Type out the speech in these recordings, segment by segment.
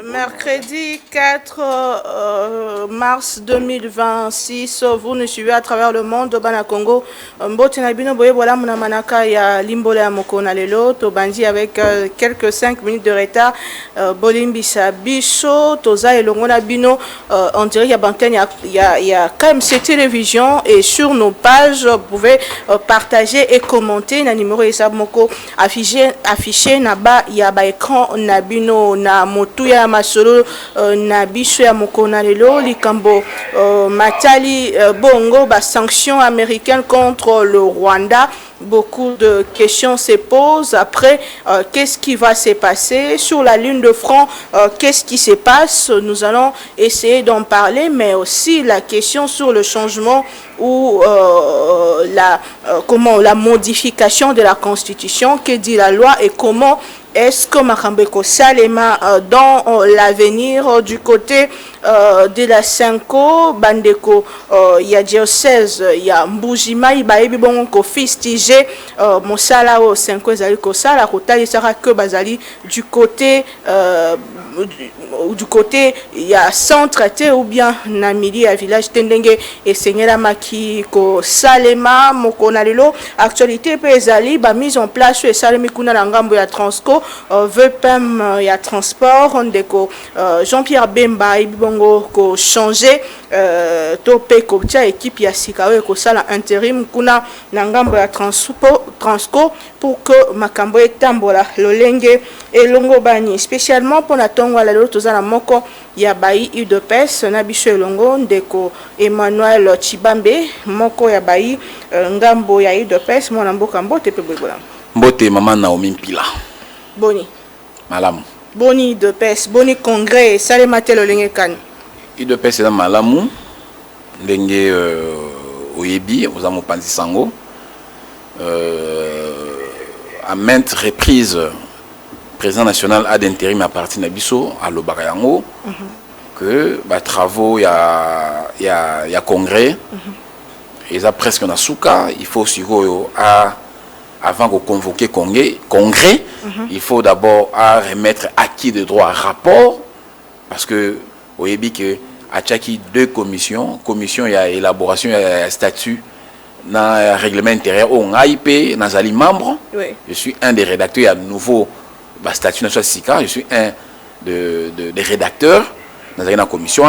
Mercredi 4 mars 2026, vous nous suivez à travers le monde au Bana Congo. Mbotina bino boye bola muna manaka ya limbola ya mokona lelo to bandi avec quelques 5 minutes de retard. Bolimbisa biso toza elongona bino on dirait il y a KMC Télévision et sur nos pages vous pouvez partager et commenter na numéro esa moko affiché na ba ya ba écran na bino na motu ya masolo na biso ya mokona lelo likambo matali bongo ba sanctions américaines contre le Rwanda. Beaucoup de questions se posent. Après, qu'est-ce qui va se passer sur la ligne de front? Qu'est-ce qui se passe? Nous allons essayer d'en parler, mais aussi la question sur le changement ou la modification de la Constitution, que dit la loi et comment est-ce que Makambeko Salema dans l'avenir du côté de la Senko, Bandeko, il y a diocèse, il y a Mbujima, il y a bon ko fistige Mosala au Senko Zali Kosala, Kotali Sara que Bazali du côté il y a centre ou bien Namili à village Tendenge et Seigneur Maki ko Salema Mokonalelo actualité Pezali ba mise en place sur Salemi Kuna Langambo ya Transco VPM ya transport ndeko Jean-Pierre Bemba ibongo ko changer topé ko tia équipe ya Sikawe ko sala intérim kuna Langambo ya Transco pour que makambo etambola lolenge et longo bani spécialement pour na tongo la loto za na moko ya bai UDPS na biso elongo ndeko Emmanuel Chibambe moko ya bai ngambo ya UDPS mona mboka mbote pe bobola mbote mama Naomi Mpila boni malamu boni UDPS boni congrès salema telo lenge kan UDPS na malamu ndenge oyebi oza mopanzi sango à maintes reprises le président national a d'intérim à partir de Bisso à l'Obarayango que les travaux il y a congrès et ça presque na souka il faut aussi avant de convoquer congrès il faut d'abord remettre acquis de droit rapport parce que vous voyez que à chaque deux commission il y a élaboration il y a statut dans le règlement intérieur on a IP nazali membre oui. Je suis un des rédacteurs il y a nouveau statut national SICA je suis un des rédacteurs dans la commission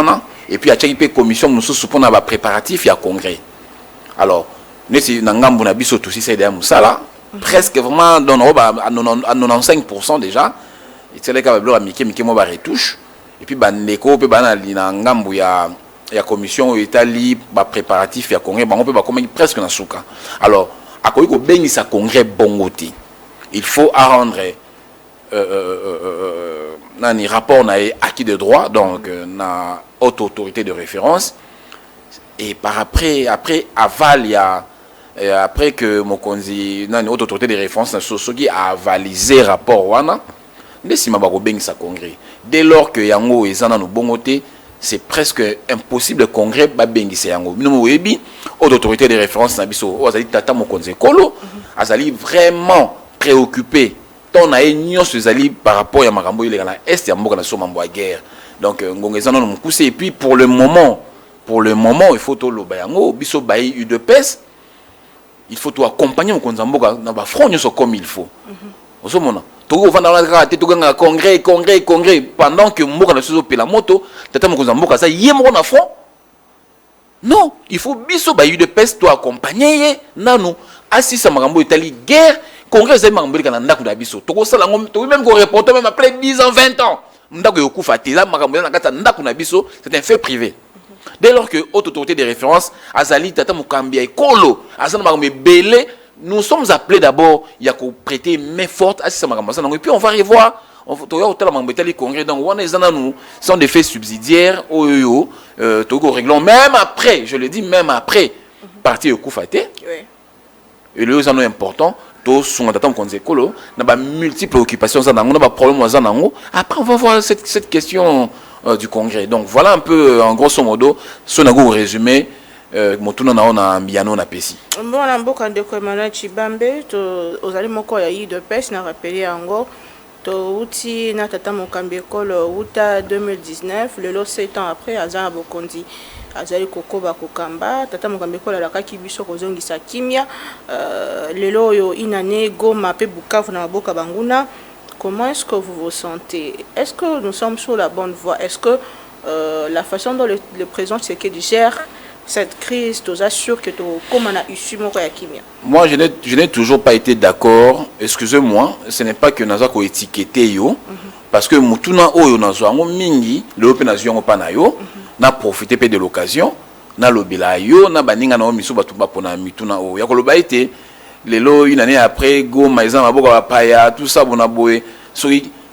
et puis à chaque IP commission nous sommes dans préparatif il y a congrès alors nous si nangambo na biso tout si c'est derrière musala presque vraiment dans à 95% déjà et c'est le cas de Mickey mo ba retouche et puis bandeko pe bana ngambo ya commission Italie ba préparatif ya congrès on peut pas comme presque na souka alors à quoi ko bengi sa congrès bongoti il faut rendre nani rapport na acquis de droit donc na haute autorité de référence et par après aval il y a après que mokonzi nani haute autorité de référence na soki a avalisé rapport wana ndesima ba ko bengi sa congrès dès lors que yango ezana no bongoté c'est presque impossible de congrès ba bengise yango bino webi haute autorité de référence na biso azali tata mokonzi kolo azali vraiment préoccupé ton a nyonso ezali par rapport ya makambo ile kana est ya mboka na so mambo ya guerre donc ngongezana no mukuse et puis pour le moment il faut to loba yango biso bayi UDPS il faut to accompagner mokonzi mboka na ba front nyonso comme il faut osomona to vanda na kati to ganga congrès pendant que mboka na so pela moto tata mokonzi mboka ça yemo na front non il faut biso bayi UDPS to accompagner nanu assisa makambo itali guerre congrès est membre de ndako na biso to ko sala ngom to même ko reporter même après 10 ans 20 ans ndako yokufa tela makambo na kata ndako na biso c'est un fait privé dès lors que haute autorité de référence azali tata mukambia ekolo azana makambo belé nous sommes appelés d'abord il y a ko prêter main forte à ce makambo ça et puis on va revoir on to yo tala makambo itali congrès donc on est nous sont des faits subsidiaires oyo to ko réglons même après je le dis même après parti yokufa te oui et le sont important to sunga tata mokonzi kolo na ba multiples occupations ça nango na ba problème za nango après on va voir cette question du congrès donc voilà un peu en grosso modo ce nango résumé motuna na ona mbiano na pesi bon na mboka ndeko Emmanuel Chibambe to ozali moko ya UDPS na rappeler yango Touti na tata mokambi ekolo uta 2019 lelo 7 ans après aza bokondi azali kokoba kokamba tata mokambi ekolo alakaki biso kozongisa kimia lelo oyo inane Goma pe Bukavu na maboka banguna. Comment est-ce que vous vous sentez? Est-ce que nous sommes sur la bonne voie? Est-ce que la façon dont le président Tshisekedi gère cette crise, tu assures que comme on a issu mon kimia? Moi, je n'ai toujours pas été d'accord. Excusez-moi, ce n'est pas que nous avons étiqueté yo, parce que mutuna oyo nazo mingi, le open nazo pana yo, na profité de l'occasion, na lobela yo, na baninga na miso batumba pona mituna oyo. Yakoloba été lelo une année après Goma ils ont maboka paya tout ça bona boé.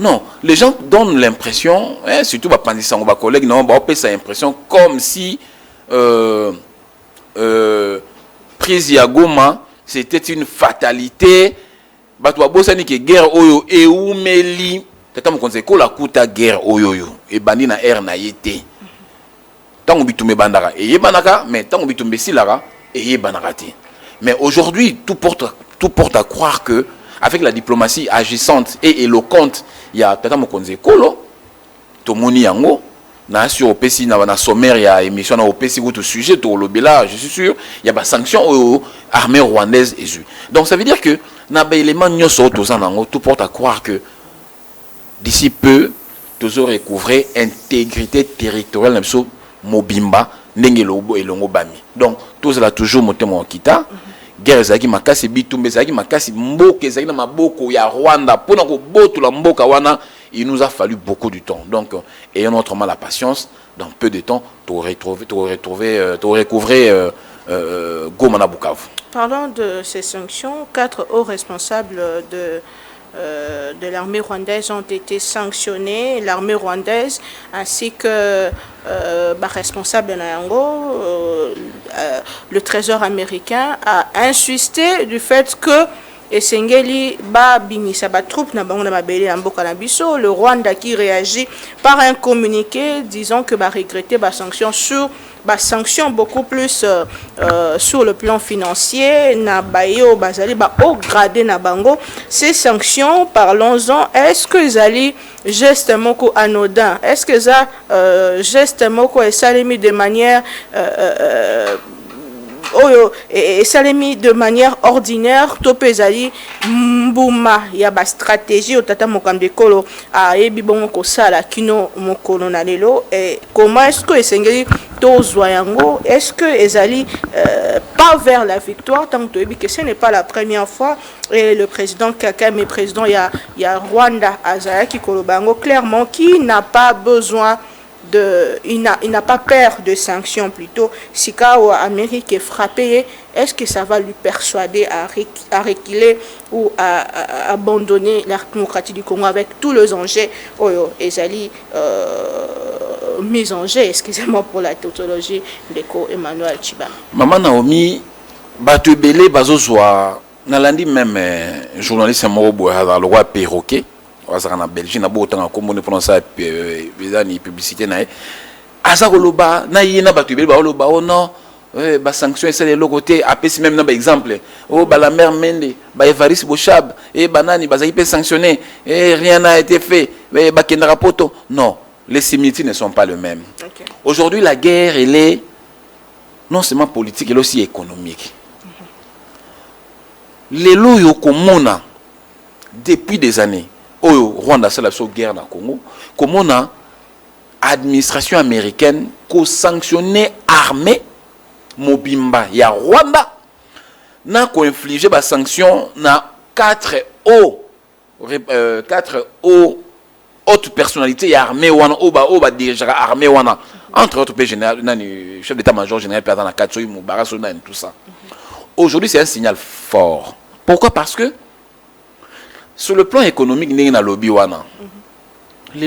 Non, les gens donnent l'impression, surtout ba pandisa ba collègues non, ba ça impression comme si prise ya Goma c'était une fatalité. Bato babosani ke guerre oyo e umeli tata mokonze ko la kuta guerre oyo yo e bandi na air na yete tango bitumbe bandara e yebanaka mais tango bitumbe silara e yebanaka te. Mais aujourd'hui tout porte à croire que avec la diplomatie agissante et éloquente il y a tata mokonze kolo tomoni yango na sur opesi na sommaire ya émission na opesi tout sujet to lobela je suis sûr il y a des sanctions aux armées rwandaises et donc ça veut dire que na ba élément nyoso to zanango tout porte à croire que d'ici peu tous auront recouvrer intégrité territoriale na biso mobimba ndenge lobo elongo bami donc tous là toujours motema kita guerre ezaki makasi bitumbe ezaki makasi mboka ezaki na maboko ya Rwanda pona ko botola mboka wana. Il nous a fallu beaucoup de temps. Donc, ayons autrement la patience. Dans peu de temps, tu aurais recouvré Goma na Bukavu. Parlons de ces sanctions. 4 hauts responsables de l'armée rwandaise ont été sanctionnés. L'armée rwandaise ainsi que responsable de Nayango, le trésor américain, a insisté du fait que et Sengeli ba bimisa ba troupe na bango na mabele ya mboka na biso. Le Rwanda qui réagit par un communiqué disant que ba regretter ba sanctions beaucoup plus sur le plan financier na bayo bazali ba haut gradé na bango. Ces sanctions, parlons-en, est-ce que zali geste moko anodin, est-ce que ça geste moko est salemi de manière et ça les mis de manière ordinaire topezali mbuma ya ba stratégie otata mokambi kolo a ebi bongo ko sala kino mokolo na lelo et comment est-ce que esengeli tozwa yango est-ce que ezali pas vers la victoire tant que que ce n'est pas la première fois et le président Kagame président ya Rwanda azaki kolobango clairement qui n'a pas besoin il n'a pas peur de sanctions plutôt. Si l'Amérique est frappée, est-ce que ça va lui persuader à reculer ou à abandonner la démocratie du Congo avec tous les enjeux ezali mis en jeu, excusez-moi pour la tautologie d'Eko Emmanuel Chiba. Maman Naomi, batu belé bazozwa nalandi même journaliste moko dans le roi perroquet. En Belgique, na beaucoup de communes pour ça ni publicité na asa koloba na yena batu be ba loba oh non ba sanction c'est le côté apesi même na exemple oh ba la mère Mende ba Evariste Bochab et banani ba zaïpe sanctionné et rien n'a été fait ba kendra poto non les similitudes ne sont pas les mêmes. Okay. Aujourd'hui la guerre elle est non seulement politique elle est aussi économique. Les loyo komona depuis des années au Rwanda c'est la guerre dans le Congo comment on a administration américaine qui sanctionné armée mobimba ya Rwanda n'a ko infligé ba sanction na 4 hautes personnalités ya armée wana oba déjà armée wana entre autres général nani chef d'état-major général perdant Katsoyi Mubaraso nani tout ça. Aujourd'hui c'est un signal fort. Pourquoi? Parce que sur le plan économique,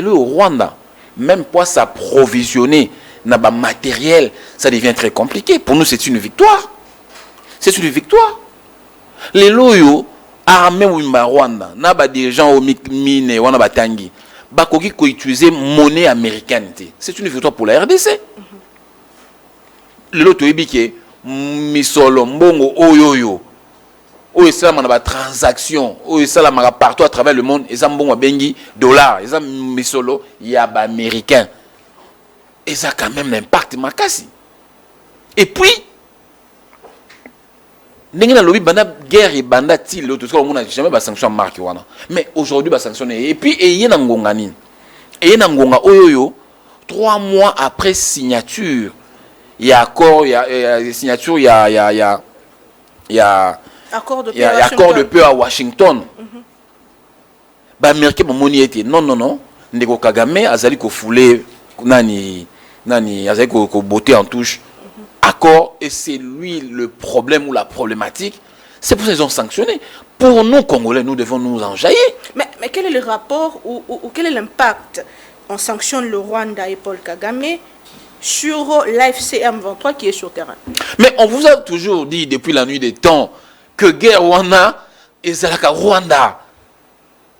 au Rwanda, même pour s'approvisionner dans le matériel, ça devient très compliqué. Pour nous, c'est une victoire. C'est une victoire. Les loyaux armés au Rwanda, n'a des gens au mine, ou na batangi, bakoki ko utiliser monnaie américaine. C'est une victoire pour la RDC. Les loyaux to ebike misolo mbongo oyoyo. où ça ma transaction où ça la partout à travers le monde et ça bon bengi dollars et ça misolo il y a ba américain et ça quand même l'impact makasi. Et puis ndenge na lobby banda guerre et banda til l'autre parce qu'on a jamais ba sanction marque wana mais aujourd'hui ba sanctionner et puis et yena ngonga nini et yena ngonga oyoyo 3 mois après signature il y a accord il y a signature il y a accord de paix à Washington. Ba américain ba moni était non ndeko Kagame azali ko fouler nani azali ko botter en touche accord et c'est lui le problème ou la problématique. C'est pour ça qu'ils ont sanctionné. Pour nous Congolais, nous devons nous enjailler. Mais quel est le rapport ou quel est l'impact? On sanctionne le Rwanda et Paul Kagame sur l'AFC M23 qui est sur terrain. Mais on vous a toujours dit depuis la nuit des temps que guerre Rwanda et Zalaka Rwanda.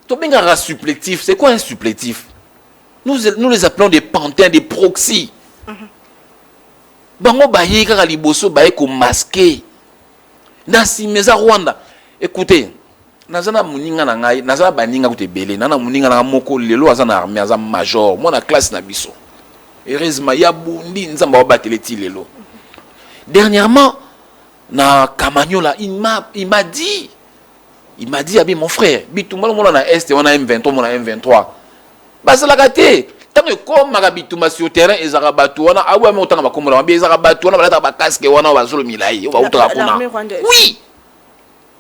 Tobengara supplétif, c'est quoi un supplétif? Nous les appelons des pantins, des proxys. Bango baye kaka liboso baye ko masquer. Nasi meza Rwanda. Écoutez, nazana muninga na ngai, nazana baninga kutebele, nana muninga na moko lelo azana armée azana major, moi na classe na biso. Heureusement ya bundi nzamba bateleti lelo. Dernièrement na Kamanyola, il m'a dit abi mon frère, bitumba mona na est on a M23 mona M23. Basala kate tant que comme bitumba sur terrain ezaka batu wana awa me otanga bakombola ba ezaka batu wana balata ba casque wana bazolo milai o ba utra kuna. Oui.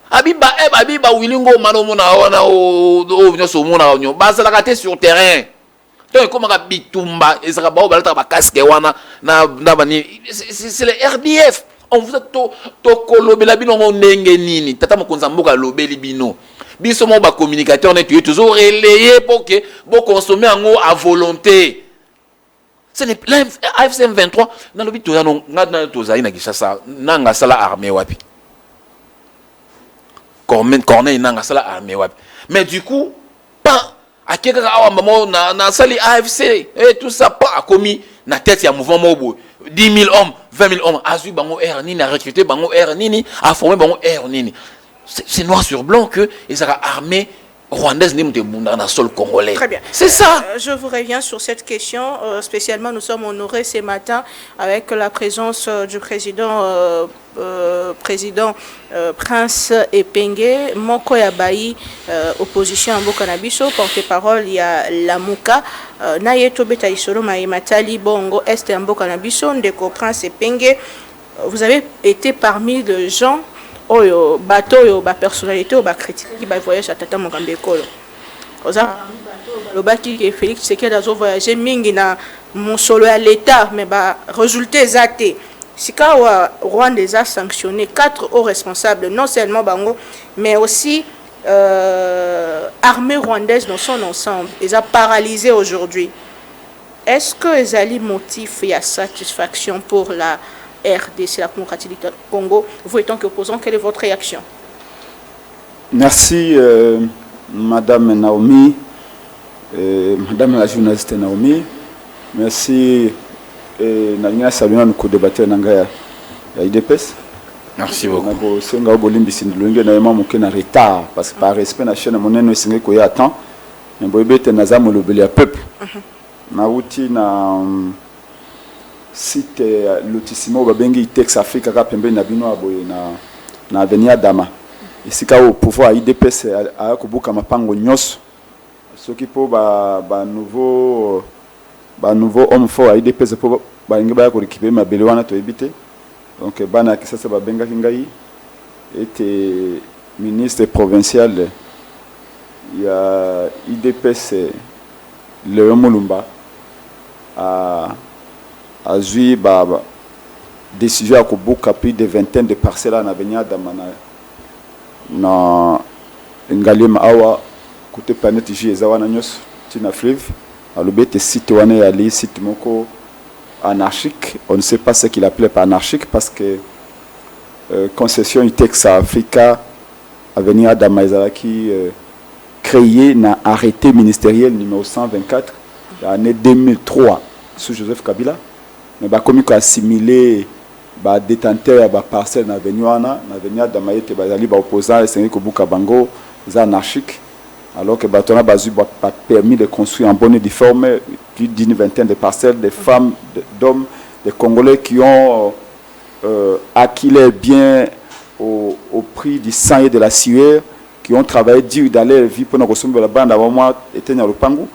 Abiba wilingo mano mona wana o nyoso mona onyo basala kate sur terrain. Tant que comme bitumba ezaka ba balata ba casque wana na bani c'est le RDF. On vous a to kolobela bino ndenge nini tata mokonza mboka lobeli bino biso mo ba communicateur on est toujours relayé pour que bon consommer en à volonté. Ce n'est AFC M23 na lobi to yano ngana to zaina na Kinshasa nanga sala armée wapi corneille nanga sala armée wapi mais du coup pas akeka awa mamo na sali AFC et tout ça pas a commis na tête ya mouvement mobo 10 000 hommes 20 000 hommes a su bango air nini a recruté bango air nini a formé bango air nini c'est noir sur blanc que ils ont armée rwandaise n'est pas dans le sol congolais. Très bien. C'est ça. Je vous reviens sur cette question. Spécialement, nous sommes honorés ce matin avec la présence du président Prince Epenge, Moko Yabayi, opposition à Bokanabiso, porte-parole, il y a Lamuka, Nayeto Beta Isolo Matali Bongo, Est Mbokanabiso, Ndeko Prince Epenge. Vous avez été parmi les gens oyo bato oyo ba personnalité oyo ba critique qui ba voyage à Tata Mokambe Kolo. Oza le baki que Félix Tshisekedi azo voyager mingi na mosolo ya l'état mais ba résultat zaté. Sika wa Rwanda a sanctionné 4 hauts responsables non seulement bango mais aussi armée rwandaise dans son ensemble. Ils ont paralysé aujourd'hui. Est-ce que ezali motif ya satisfaction pour la RDC, la démocratie du Congo, vous étant qu'opposant, quelle est votre réaction? Merci Madame Naomi, Madame la journaliste Naomi. Merci Nania Sabina nous co-débatteur Nangaya IDPS. Merci beaucoup. Senga Bolimbi Sindulunge na yema moke na retard parce que par respect na chaîne monene singe ko ya temps. Mboyebete nazamu lobeli ya peuple. Na wuti na site lotissement babengi Tex Africa ka pembe na bino aboye na avenir Dama esika au pouvoir IDPS a kobuka mapango nyos soki po ba nouveau homme fort IDPS po ba ngi ba ko récupérer mabele wana to ebité donc bana ki sasa babenga ngai était ministre provincial ya IDPS Léon Mulumba a joué décision à Kobuka plus de vingtaine de parcelles en avenir d'Amana na Ngalima Awa côté planète Jizawana Nyos Tina Fleuve à l'obété site wane ali site moko anarchique. On ne sait pas ce qu'il appelait par anarchique parce que concession Itex Africa avenir d'Amazara qui créé na arrêté ministériel numéro 124 l'année 2003 sous Joseph Kabila. Mais bah comme il a assimilé ba détenteur ba parcelle na venuana na venia damayete bazali ba opposant esengi kobuka bango za anarchique alors que batona bazu ba permis de construire en bonne et due forme plus d'une vingtaine de parcelles, des femmes, d'hommes, des Congolais qui ont acquis les biens au prix du sang et de la sueur, qui ont travaillé dur dans leur vie pour nous consommer la bande avant moi était dans le Pangou.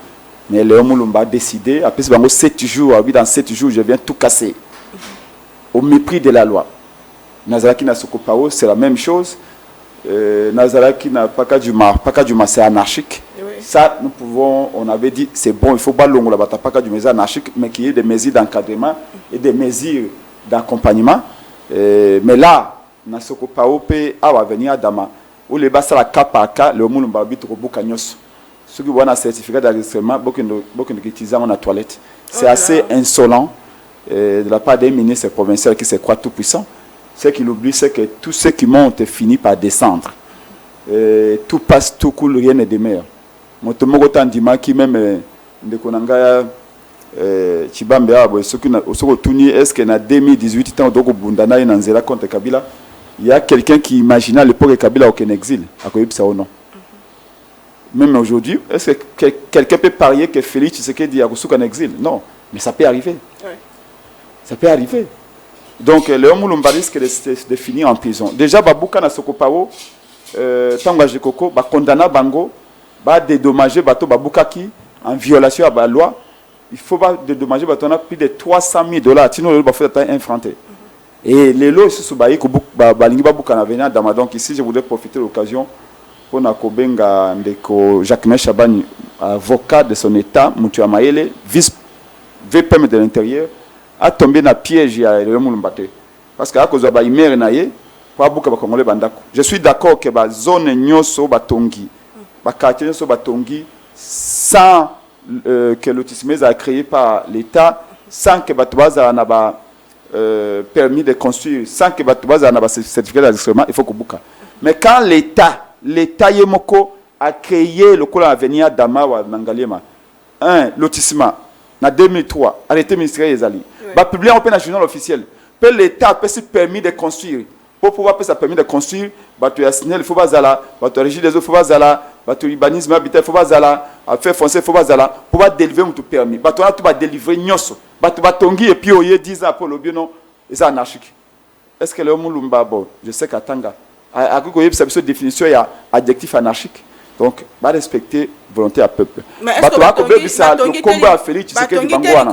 Mais Léon Moulumba a décidé, après 7 jours, dans 7 jours, je viens tout casser. Au mépris de la loi. Nazaraki na Sokopao, c'est la même chose. Nazaraki na Pakadjuma, c'est anarchique. Oui. Ça, nous pouvons, on avait dit, c'est bon, il faut pas l'ongle la bata Pakadjuma, c'est anarchique, mais qu'il y ait des mesures d'encadrement et des mesures d'accompagnement. Mais là, na Sokopao, va venir à Dama, où les bas la cas par cas, le monde va vite au Boukagnos. Ceux qui ont un certificat d'enregistrement, beaucoup de utilisent en toilette. C'est assez insolent de la part des ministres provinciaux qui se croient tout puissants. Ce qu'ils oublient, c'est que tous ceux qui montent finissent par descendre. Tout passe, tout coule, rien ne demeure. Mon tomogotan dima qui même de Konanga Chibambe Abo, ceux qui ont tourné, est-ce que dans 2018, tant que Bundana et Nanzela contre Kabila, il y a quelqu'un qui imaginait à l'époque que Kabila aucun exil, à quoi ça ou non? Même aujourd'hui, est-ce que quelqu'un peut parier que Félix Tshisekedi a reçu un exil? Non, mais ça peut arriver. Oui. Ça peut arriver. Donc, Léon Moulumba risque de finir en prison. Déjà, Babouka na Sokopao, Tanga Jekoko, condamna Bango, dédommager Bato Babouka qui, en violation à la loi, il faut dédommager Bato plus de $300,000. Sinon, il va faire un infranté. Et les lois ici, sous Baïko, Balingi Babouka na venir dans donc ici, je voudrais profiter de l'occasion pour Nakobenga Ndeko Jacques Chabani, avocat de son état, Moutua Maele, vice-VPM de l'intérieur, a tombé dans le piège à Léon Moulumba. Parce que à cause de la imère naïe, je suis d'accord que la zone nyoso batongi, la quartier nyoso batongi, sans que l'autisme soit créé par l'État, sans que Batouaza n'a pas permis de construire, sans que Batouaza n'a pas certificat d'enregistrement, il faut que Bouka. Mais quand l'État Yemoko a créé le cours à venir d'Amawa Nangaliema, lotissement, en 2003, arrêté ministériel Ezali. Va publier un peu dans le journal officiel. L'État peut se permettre de construire. Pour pouvoir se permettre de construire, il faut pas zala, régir des eaux, il faut pas zala, urbanisme habitat, il faut pas zala, affaires foncières, il faut pas zala, pour pouvoir délivrer tout permis. On a tout délivrer nyoso. Batongi et puis au yé 10 ans pour le bien non, et c'est anarchique. Est-ce que le Moulumba bon, je sais qu'à Tanga, à quoi cette définition il y a adjectif anarchique. Donc, va respecter volonté à peuple. Mais est-ce que le combat à Félix Tshisekedi Bangouana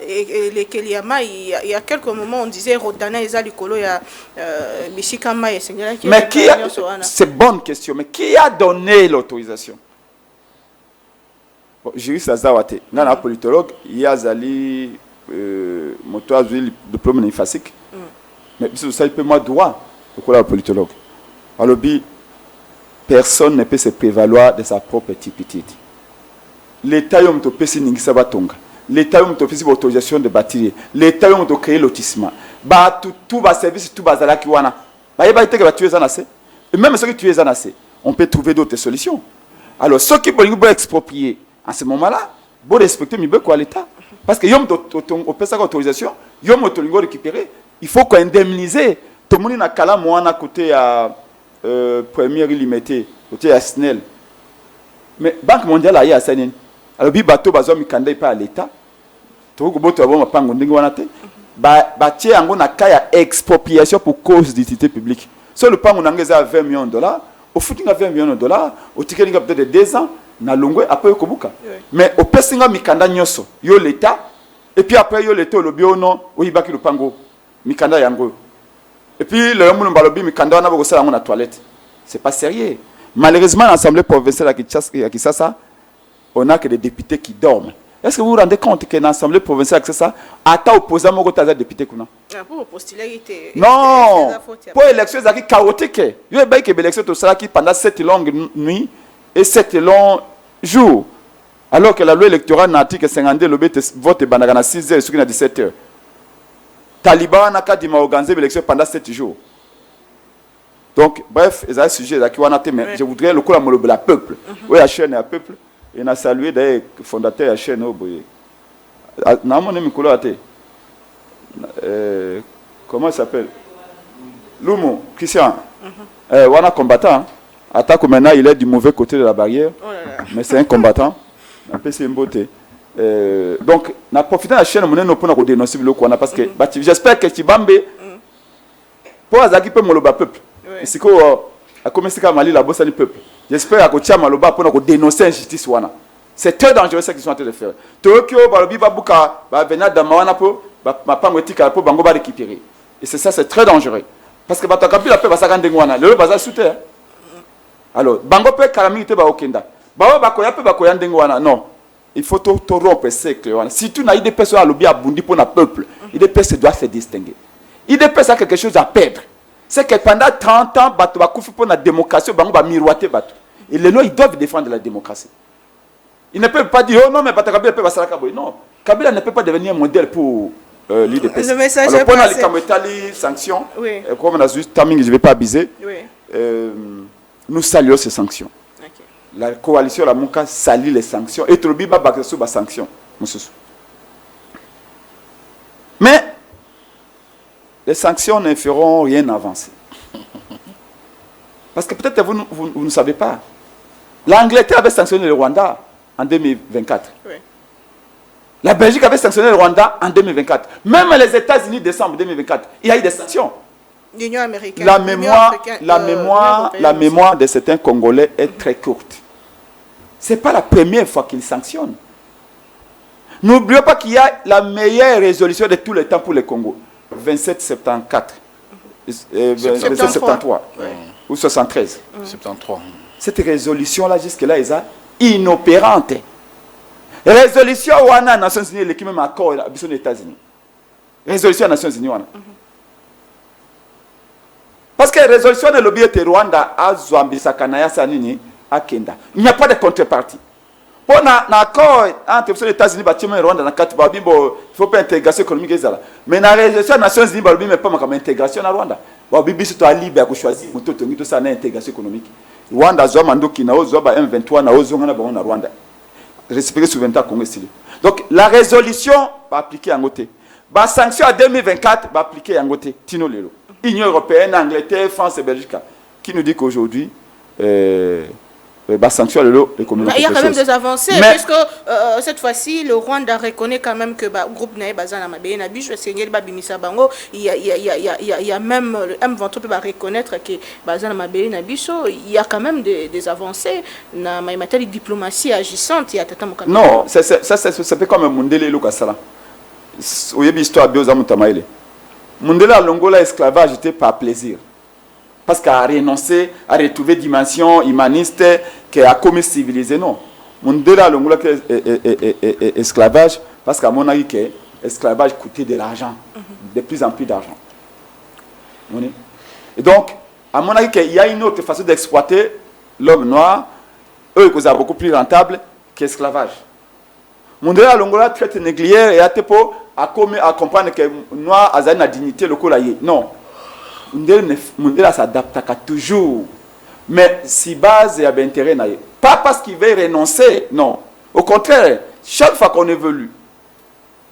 il y a quelques moments on disait Rodana Eza Likolo ya Bishikama et Seigneur qui. Mais qui a, c'est bonne question, mais qui a donné l'autorisation? Bon, juriste Azawate, nana politologue, il y a Zali moto le diplôme néfastique. Mais ça il peut moi droit pour la politologue. Alors personne ne peut se prévaloir de sa propre typitude. L'État a fait l'État a fait l'autorisation de bâtir. L'État a créé lotissement. Tout va service, tout va à la kiwana. Et même ceux qui tuent les anassés, on peut trouver d'autres solutions. Alors, ceux qui veulent exproprier, en ce moment-là, il faut respecter l'État. Parce que y a une autorisation, il y a une récupérer. Il faut qu'on indemnise. Tout le monde a un mois à côté à première limitée, côté à SNEL. Mais Banque mondiale a eu à SNEL. Alors, il y a un bateau qui est pas à l'État. Il y a un bateau qui est en expropriation pour cause d'utilité publique. Si le pan est à $20 millions, au foot, il y a $20 millions, au ticket, il y a peut-être 2 ans, na longwe après Kobuka. Mais au Pessinga Mikanda Nyoso, il y a l'État, et puis après, il y a l'État, le biono, où il y a le pango, Mikanda Yango. Et puis, le monde balobi Mikanda, on a besoin de la toilette. C'est pas sérieux. Malheureusement, l'Assemblée provinciale à Kisasa, on a que des députés qui dorment. Est-ce que vous vous rendez compte que dans l'Assemblée provinciale, c'est ça? Ata opposant mon côté député kuna. Pour postuler, non. Pour l'élection, c'est chaotique. Il y a que l'élection tout ça qui pendant 7 longues nuits et 7 longs jours. Alors que la loi électorale n'a que 52 le vote bandagana 6 heures, ce qui n'a 17 heures. Taliban n'a qu'à dire organiser l'élection pendant 7 jours. Donc, bref, il y a un sujet qui mais je voudrais le coup de la peuple. Oui, la chaîne est à peuple. Et on a salué d'ailleurs le fondateur de la chaîne. comment il s'appelle? Lumo, Christian. Wana combattant. Attaque maintenant, il est du mauvais côté de la barrière. Oh là là. Mais c'est un combattant. Un peu c'est une beauté. Donc, on a profité de la chaîne pour dénoncer le Kwana parce que j'espère que Chibambe, pour Azaki peut moloba peuple. Et c'est que a commencé à Mali la bosse du peuple. J'espère que Chama maloba pour dénoncer l'injustice Wana. C'est très dangereux ce qu'ils sont en train de faire. Tokyo, Balobi Babuka, venir dans Mawana pour ma pangotika pour Bango va récupérer. Et c'est ça, c'est très dangereux. Parce que Batakapi la paix va s'agrandir Wana. Le bazar soutien. Alors, Bango peut calamité ba okenda. Bawa bakoya peut bakoya ndengwana. Non. Il faut tout rompre cercle. Si tu n'as pas de personnes à lobby à Bundi pour le peuple, IDPS doit se distinguer. IDPS a quelque chose à perdre. C'est que pendant 30 ans, Bato va pour la démocratie, Bango va miroiter Bato. Et les lois, ils doivent défendre la démocratie. Ils ne peuvent pas dire, oh non, mais Bato Kabila peut pas s'arrêter. Non. Kabila ne peut pas devenir un modèle pour l'IDPS. Le message alors, est pendant passé. les sanctions, Oui. comme on a juste timing, je ne vais pas abuser. Oui. Nous saluons ces sanctions. Okay. La coalition la Mouka salue les sanctions et tout le monde va sur les sanctions. Mais les sanctions ne feront rien avancer. Parce que peut-être vous ne savez pas. L'Angleterre avait sanctionné le Rwanda en 2024. Oui. La Belgique avait sanctionné le Rwanda en 2024. Même les États-Unis, décembre 2024, il y a eu des sanctions. L'Union américaine. La mémoire de certains Congolais est très courte. Ce n'est pas la première fois qu'ils sanctionnent. N'oublions pas qu'il y a la meilleure résolution de tous les temps pour le Congo. 2774. 2773. Ou 73. 73. Cette résolution-là, jusque-là, elle est inopérante. Résolution wana Nations Unies, l'équipe même accord des États-Unis. Résolution des Nations Unies. Parce que la résolution de l'objet de Rwanda a Zouambisa Sanini à Kenda. Il n'y a pas de contrepartie. Pour l'accord entre les États-Unis et Rwanda, il ne faut pas intégration économique. Mais dans la résolution des Nations Unies, il n'y a pas d'intégration à Rwanda. Il y a libre de choisir l'intégration économique. Rwanda a mandoki na ozoba M23 na ozonga na Rwanda. Respecter la souveraineté congolaise. Donc la résolution va appliquer en côté. La sanction à 2024 va appliquer en côté. Tino Lelo. Union européenne, Angleterre, France et Belgique. Qui nous dit qu'aujourd'hui, sanction les communautés. Il y a quand même des avancées, puisque cette fois-ci, le Rwanda reconnaît quand même que le groupe Nae Bazana Mabé Nabish, il y a même le M23 peut reconnaître que Bazana Mabé Nabish, il y a quand même des avancées dans la matière de diplomatie agissante. Non, ça fait comme un Mundele Lukasala. Vous avez l'histoire de Mutamaïle. Mundele à Longola esclavage était par plaisir. Parce qu'à renoncer, à retrouver dimension humaniste, qui a commis civilisé, non. Mundela Longola esclavage, parce qu'à mon avis, l'esclavage coûtait de l'argent, de plus en plus d'argent. Et donc, à mon avis, il y a une autre façon d'exploiter l'homme noir, eux, qui sont beaucoup plus rentable qu'esclavage. Mundela Longola traite négligère et à comprendre que noir a une dignité locale. Non. Mundela s'adapte toujours. Mais si base et a intérêt, pas parce qu'il veut renoncer, non. Au contraire, chaque fois qu'on évolue,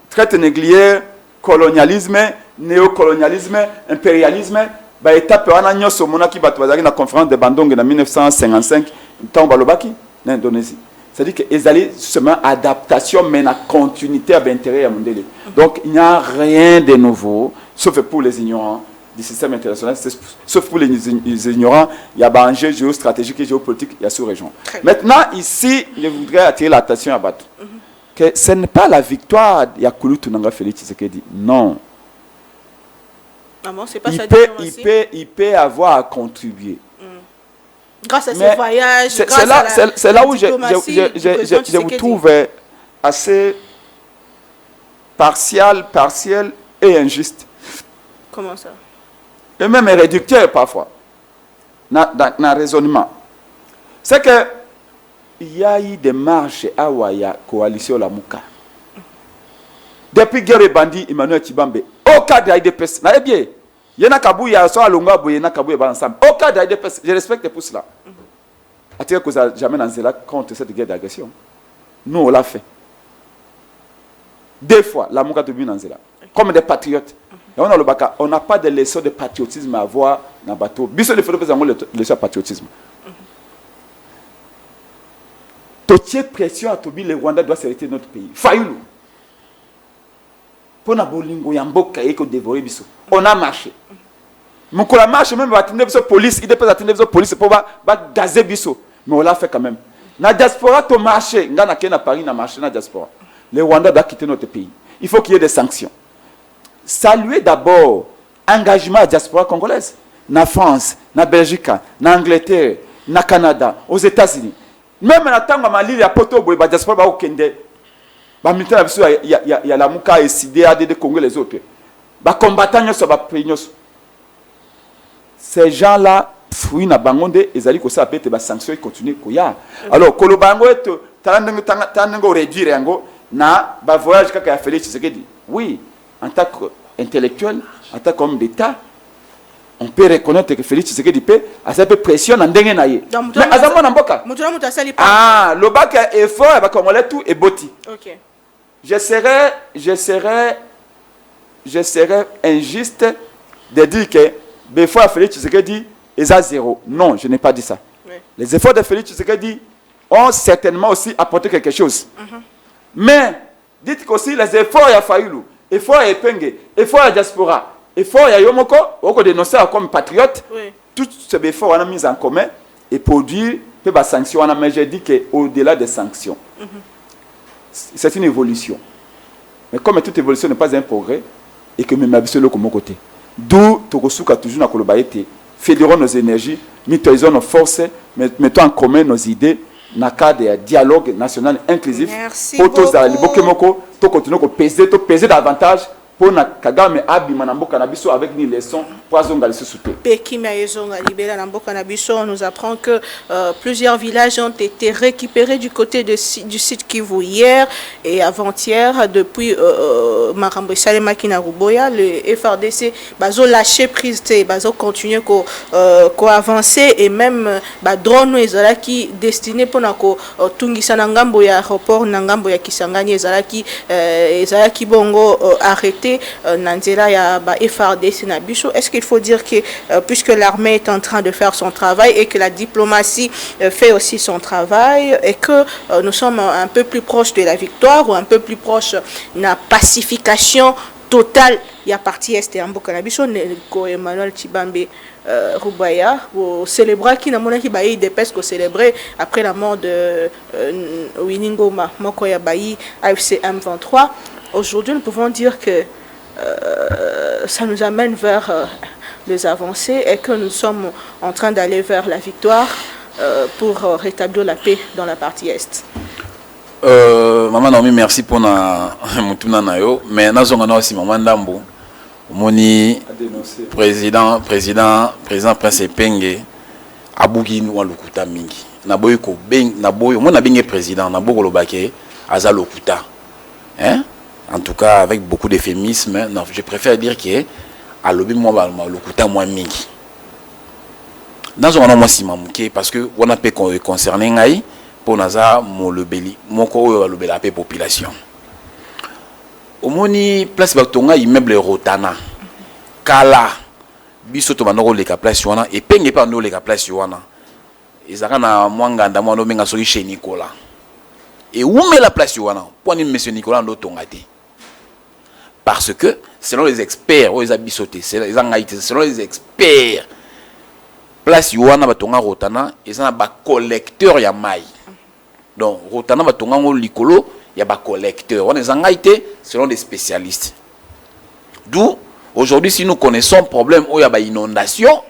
traite négligère, colonialisme, néocolonialisme, impérialisme, étape en agnon sur mon qui va dans la conférence de Bandung en 1955, temps Balobaki, en Indonésie. C'est-à-dire qu'ils allaient seulement adaptation, mais la continuité à l'intérêt à Mundele. Donc il n'y a rien de nouveau, sauf pour les ignorants du système international, sauf pour les ignorants, il y a un enjeu géostratégique et géopolitique, il y a sous-région. Maintenant, ici, je voudrais attirer l'attention à Bato. Que ce n'est pas la victoire de Yakulu Tunanga Félix Tshisekedi. Non. Ah bon, c'est pas il peut avoir à contribuer. Grâce à ses voyages, c'est là où je vous trouve assez partial et injuste. Comment ça? Et même réducteur parfois, dans le raisonnement. C'est que il y a eu des marches à Waya, coalition la Mouka. Depuis guerre bandit Emmanuel Tshibambe, au cas de l'IDPS, il y en a Kabou, il y a soit Longa, il y en a Kabou, ensemble. Au cas de l'IDPS, je respecte pour cela. A-t-il que vous n'avez jamais lancé contre cette guerre d'agression? Nous, on l'a fait. 2 fois la muka tobi nanzela comme des patriotes. Et on n'a pas de leçon de patriotisme à avoir dans le bateau. Biso le fait de leçon de patriotisme. Totier pression à Tobi, le Rwanda doit se retirer de notre pays. Fayoulou. Pour na bolingo yamboka et que dévorer biso. On a marché. Mukola marche même va atteindre biso police, il dépend atteindre biso police pour va gazer biso. Mais on l'a fait quand même. Na diaspora to marché, ngana kena Paris na marché na diaspora. Le Rwanda doit quitter notre pays. Il faut qu'il y ait des sanctions. Saluer d'abord l'engagement de la diaspora congolaise. Na France, na Belgique, na Angleterre, na Canada, aux États-Unis. Même dans le temps où Mali, il y a poto boy, la diaspora va au Kende. Ba militaire il y a la Muka et SIDE, ADD Congo les autres. Ba combattants sur ba pays. Ces gens-là, fruit na bangonde, ils allaient que ça peut être ba sanction et continuer koya. Alors kolobango est tanango réduire yango na ba voyage kaka ya Félix Tshisekedi. Oui, en tant qu'intellectuel, en tant qu'homme d'État, on peut reconnaître que Félix Tshisekedi peut à cette pression en dengue naïe. Mais azamo na mboka. Ah, le bac est effort et ba congolais tout est boti. OK. Je serais injuste de dire que des fois Félix Tshisekedi est à 0. Non, je n'ai pas dit ça. Oui. Les efforts de Félix Tshisekedi ont certainement aussi apporté quelque chose. Mais dites qu'aussi les efforts ya Fayoulou, efforts ya Epenge, efforts ya diaspora, efforts ya Yomoko, on peut dénoncer comme patriote. Oui. Tous ces efforts on a mis en commun et produire des sanctions. Mais j'ai dit qu'au-delà des sanctions, c'est une évolution. Mais comme toute évolution n'est pas un progrès, et que même avis le comme côté. D'où Tokosuka toujours na Kolobaïté, fédérons nos énergies, mutualisons nos forces, mettons en commun nos idées, dans le cadre de dialogue national inclusif. Merci pour tous beaucoup. Continuer à peser davantage pour na Kagame abima na mboka na biso avec ni leçons pour azonga lisusuté. Pekima ezonga libéra na mboka na biso, on nous apprend que plusieurs villages ont été récupérés du côté du site Kivu hier et avant-hier depuis Marambo Salemaki na Ruboya. Le FRDC bazo lâcher prise té bazo continuer ko avancer et même drone ezalaki destiné pour na ko tungisa na ngambo ya aéroport na ngambo ya Kisangani ezalaki bongo arrêté Nanzela ya FRDC na biso. Est-ce qu'il faut dire que puisque l'armée est en train de faire son travail et que la diplomatie fait aussi son travail et que nous sommes un peu plus proches de la victoire ou un peu plus proches de la pacification totale, il y a partie est en Bokanabiso, Emmanuel Tshibambe Rubaya, au célébrer qui n'a mon qui bailli des pesques célébrer après la mort de Winingoma Mokoya Bayi AFC M23. Aujourd'hui, nous pouvons dire que ça nous amène vers les avancées et que nous sommes en train d'aller vers la victoire pour rétablir la paix dans la partie Est. Maman Naomi, merci pour mutuna nayo. Mais nous avons aussi Maman Ndambo, moni président Prince Epenge, abugi nous lokuta mingi. Naboyo ko beng naboyo, moi na bengé président naboko lobake aza lokuta. Hein? En tout cas, avec beaucoup d'euphémisme, non, je préfère dire que à l'objet moi lokuta moi mingi. Dans un moment si mamouké parce que on a peut concerner ngai pour naza mo lebeli moko lobela la population. Omoni place batonga immeuble Rotana. Kala biso to banoko leka place wana et penge pa no leka place wana. Ezaka na mwanga ndamo no menga soki chez Nicolas. Et où met la place wana? Pour monsieur Nicolas ndo tongate. Parce que selon les experts, selon les experts, place Yoana Batonga Rotana, ils ont un collecteur ya maï. Donc Rotana Batonga Likolo, il y a un collecteur. On les a été selon des spécialistes. D'où aujourd'hui, si nous connaissons le problème où il y a une inondation,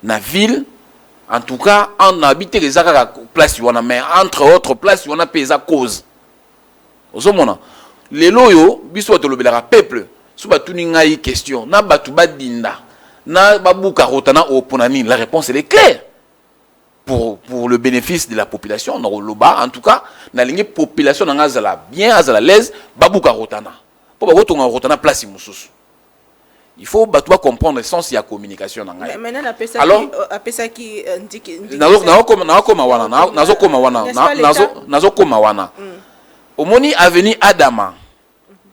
dans la ville, en tout cas, on habite les place Yoana, mais entre autres places, Yoana paye sa cause. Au moment les loyaux, biso to lobela peuple, sous batuninga y question, na batu badinda, na babuka rotana au ponani, la réponse elle est claire. Pour le bénéfice de la population, dans le bas, en tout cas, na ligne population na azala bien azala l'aise, babuka rotana. Pour babuka rotana place mususu. Il faut battre comprendre le sens de la communication. Alors, Omoni avenue Adama,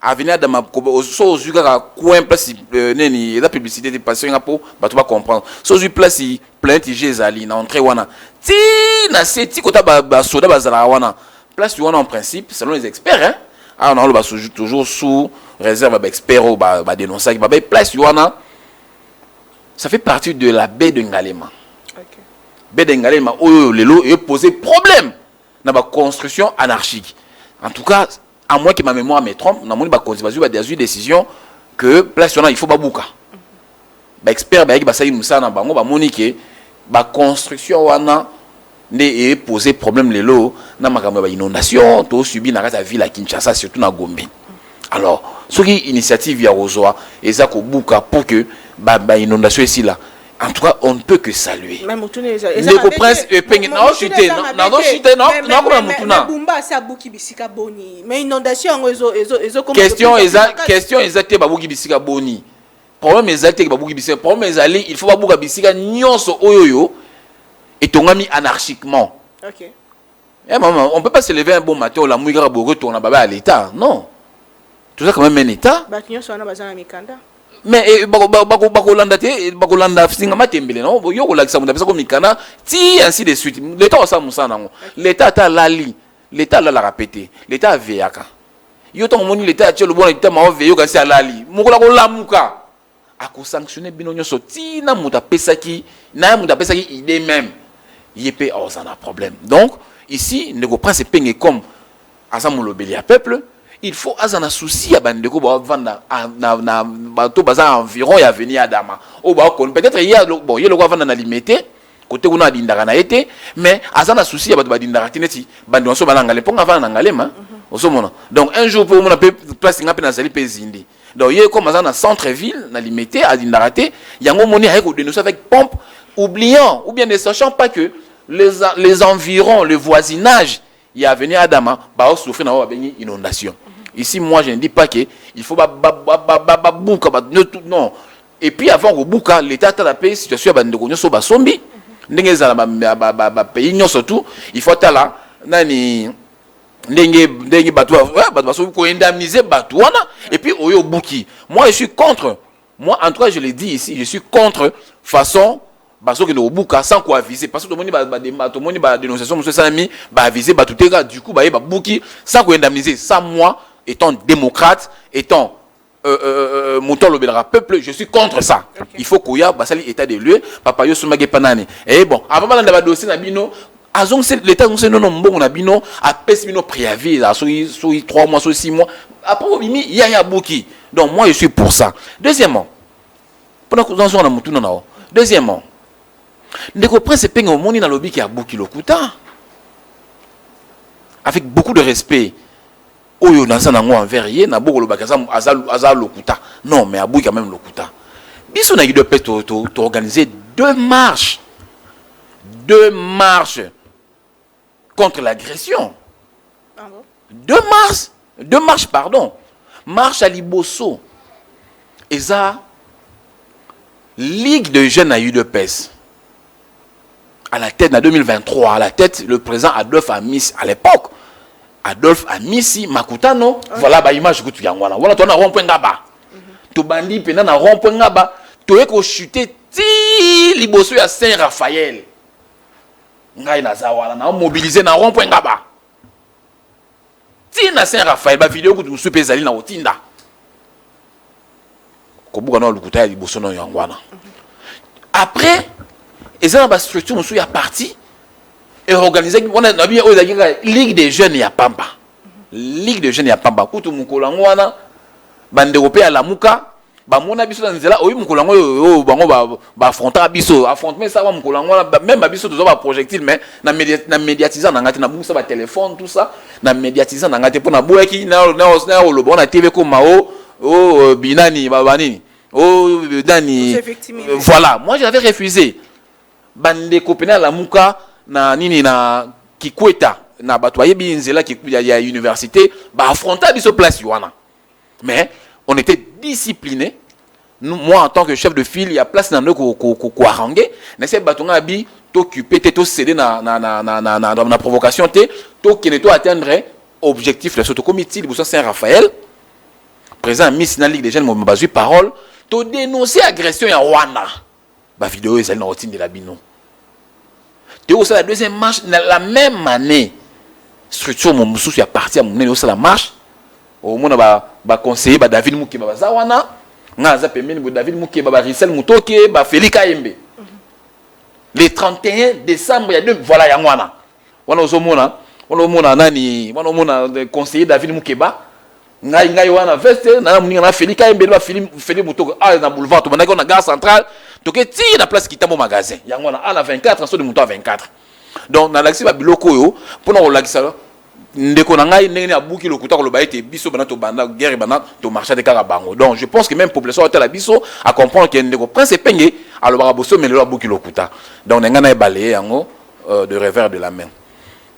avenir dans ma so zuka coin place neni la publicité de passion ngapo bato ba comprendre so zu place plainte ezali na entrée wana ti na seti kota ba soda bazala wana place wana en principe selon les experts hein on a le toujours sous réserve ba expert ou ba dénoncer ba place wana ça fait partie de la baie de Ngalema. OK. Baie de Ngalema oyo lelo est posé problème na ba construction anarchique. En tout cas, à moins que ma mémoire me trompe, na moni ba des décision que place il faut babuka. Ba expert ba ba sayi musana bango ba moni ke ba construction wana ne est posé problème lelo na makambo ba inondation to subi na kata ville à Kinshasa surtout na Gombe. Alors, ce qui initiative ya Rozoa eza ko buka pour que ba inondation ici là. En tout cas, on ne peut que saluer. Mais question exacte babuki bisika boni. Problème exacte babuki bisika. Problème ezali, il faut babuka bisika nyonso oyoyo et tongami anarchiquement. OK. Eh maman, on peut pas se lever un bon matin la mouigara bo retourner baba à l'état. Non. Tout ça quand même un état. Ba nyonso na bazana mikanda. Mais bakolanda singa matembele non yo ko lakisa mutapesa ko mikana ti ainsi de suite l'état osa musana ngo l'état ta lali l'état la répété l'état aveyaka yo to moni l'état ti lo bona l'état ma veyo kasi alali mukola ko lamuka ako sanctionner bino nyoso ti na mutapesa ki idée même yepé osana problème. Donc ici ne ko prince penge comme asamulobeli à peuple. Il faut azana souci à bandeko ba vanda na bato baza environ ya venir adama o ba kon peut-être il y a bon il y a le quoi vanda na limité côté kuna dindaka na été mais azana souci ya bato ba dindaka tineti bandi so balanga le ponga vanda ngalema osomona. Donc un jour pour mon place ngape na zali pe zindi donc il y a comme azana centre ville na limité à dindaka yango moni ay ko dénoncer avec pompe oubliant ou bien ne sachant pas que les environs le voisinage il y a venir adama ba souffrir na ba inondation. Ici, moi, je ne dis pas qu'il faut non. Et puis, avant le bouka, l'État a la situation à Bandeko, so basombi. Pays, surtout, il faut là, nani, ndenge indemniser batouana. Et puis, oyo bouki. Moi, je suis contre. Moi, en tout cas, je l'ai dit ici, je suis contre façon. Parce que le bouka sans quoi aviser parce que tout le monde va dénonciation monsieur Sami va aviser tout du coup bah bouki sans quoi indemniser ça moi étant démocrate étant montant le peuple je suis contre ça. Okay. Il faut qu'il y a basali état de lieu papa yo sumage panani et bon avant de la dossier na bino azong l'état on non bon na bino a pèse bino préavis là sur 3 mois sur 6 mois après bimi il y a bouki donc moi je suis pour ça. Deuxièmement pendant que dans on a mutu na deuxièmement ndeko prince penga omoni na lobi ki a buki lokuta avec beaucoup de respect oyo nansa nango envers ye na boko lobaka azal lokuta non mais a buki quand même lokuta biso na gido peut organiser deux marches contre l'agression. Ah bon? Deux marches pardon marche à Liboso eza Ligue de jeunes à UDPS à la tête en 2023, à la tête le président Adolphe Amissi à l'époque. Adolphe Amissi Makutano, okay. Voilà ba image que tu yangwana. Voilà ton rond-point ngaba. To bandi pena na rond-point ngaba, to eko chuter ti Liboso ya Saint-Raphaël. Ngai na zawala na mobiliser na rond-point ngaba. Ti na Saint-Raphaël ba vidéo que tu soupe zali na otinda. Ko buka na lukuta ya Liboso na yangwana. Après et ça, la structure, nous sommes partis et organisé. On a bien Ligue des jeunes à Pamba. Ligue des jeunes à Pamba. Quand on a bande européenne à la Mouka, on a biso dans zela. Oui, on a affronter biso. Affrontement ça, même biso tous les projectiles, mais na médiatisant, na ngati na bousa ba téléphone tout ça, na médiatisant, na ngati pour na boueki na le bon na TV comme Mao, binani babani, dani. Voilà, moi j'avais refusé. Bande kopena la muka na nini na Kikweta na batoye binzela ki ya université ba affronter biso place wana mais on était disciplinés. Moi en tant que chef de file il y a place na ko arranger na ces batonga bi t'occuper to céder na provocation te to keneto atteindre objectif le soto comité de Saint-Raphaël président Miss na Ligue des jeunes mo bazui parole to dénoncer agression ya wana ba vidéo ezali na routine de la bino te aussi la deuxième marche la même année structure mon mususu ya parti ya monene aussi la marche au mona ba conseiller ba David Mukeba baza wana nga za pembeni bo David Mukeba ba Rissel Mutoke ba Félix Kayembe le 31 décembre il y a deux voilà ya wana wana nani wana conseiller David Mukeba ngai wana veste na muninga na Félix Kayembe ba Félix Mutoke na boulevard to banako na gare centrale toke ti na place Kitambo magasin ya wana na 24 so de muto à 24 donc na laxi ba biloko yo pona ko laxisa ndeko na ngai ndenge abuki lokuta ko lobaite biso bana to banda guerre bana to marché de Karabango donc je pense que même population hôtel biso à comprendre que ndeko prince penge alobaka boso mais le abuki lokuta donc nga na balayer yango de revers de la main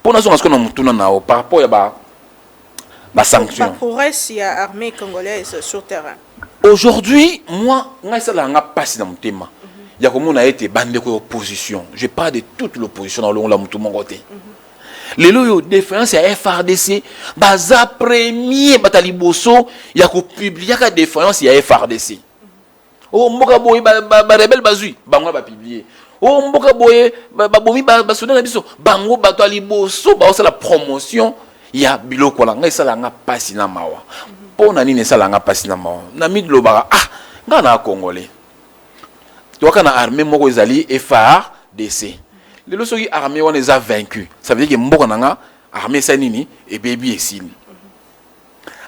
pour nous ce que nous mutuna na par rapport ya ba sanction progrès il y a armée congolaise sur terrain aujourd'hui moi ngai sala nga pasi na mutema ya komona été bandeko opposition je parle de toute l'opposition dans le la mutu mongote les loyaux défense ya FRDC baza premier bataliboso ya ko publier ka défense ya FRDC o mboka boy ba rebelle bazui bango ba publier o mboka boy ba bomi ba soda na biso bango bataliboso ba la promotion ya biloko la ngai sala nga pasi na mawa pona nini sala nga pasi na mawa na midlo ba nga na congolais to kana armée moko ezali FARDC les lois qui armée on les a vaincus ça veut dire que mboka nanga armée sanini et baby esini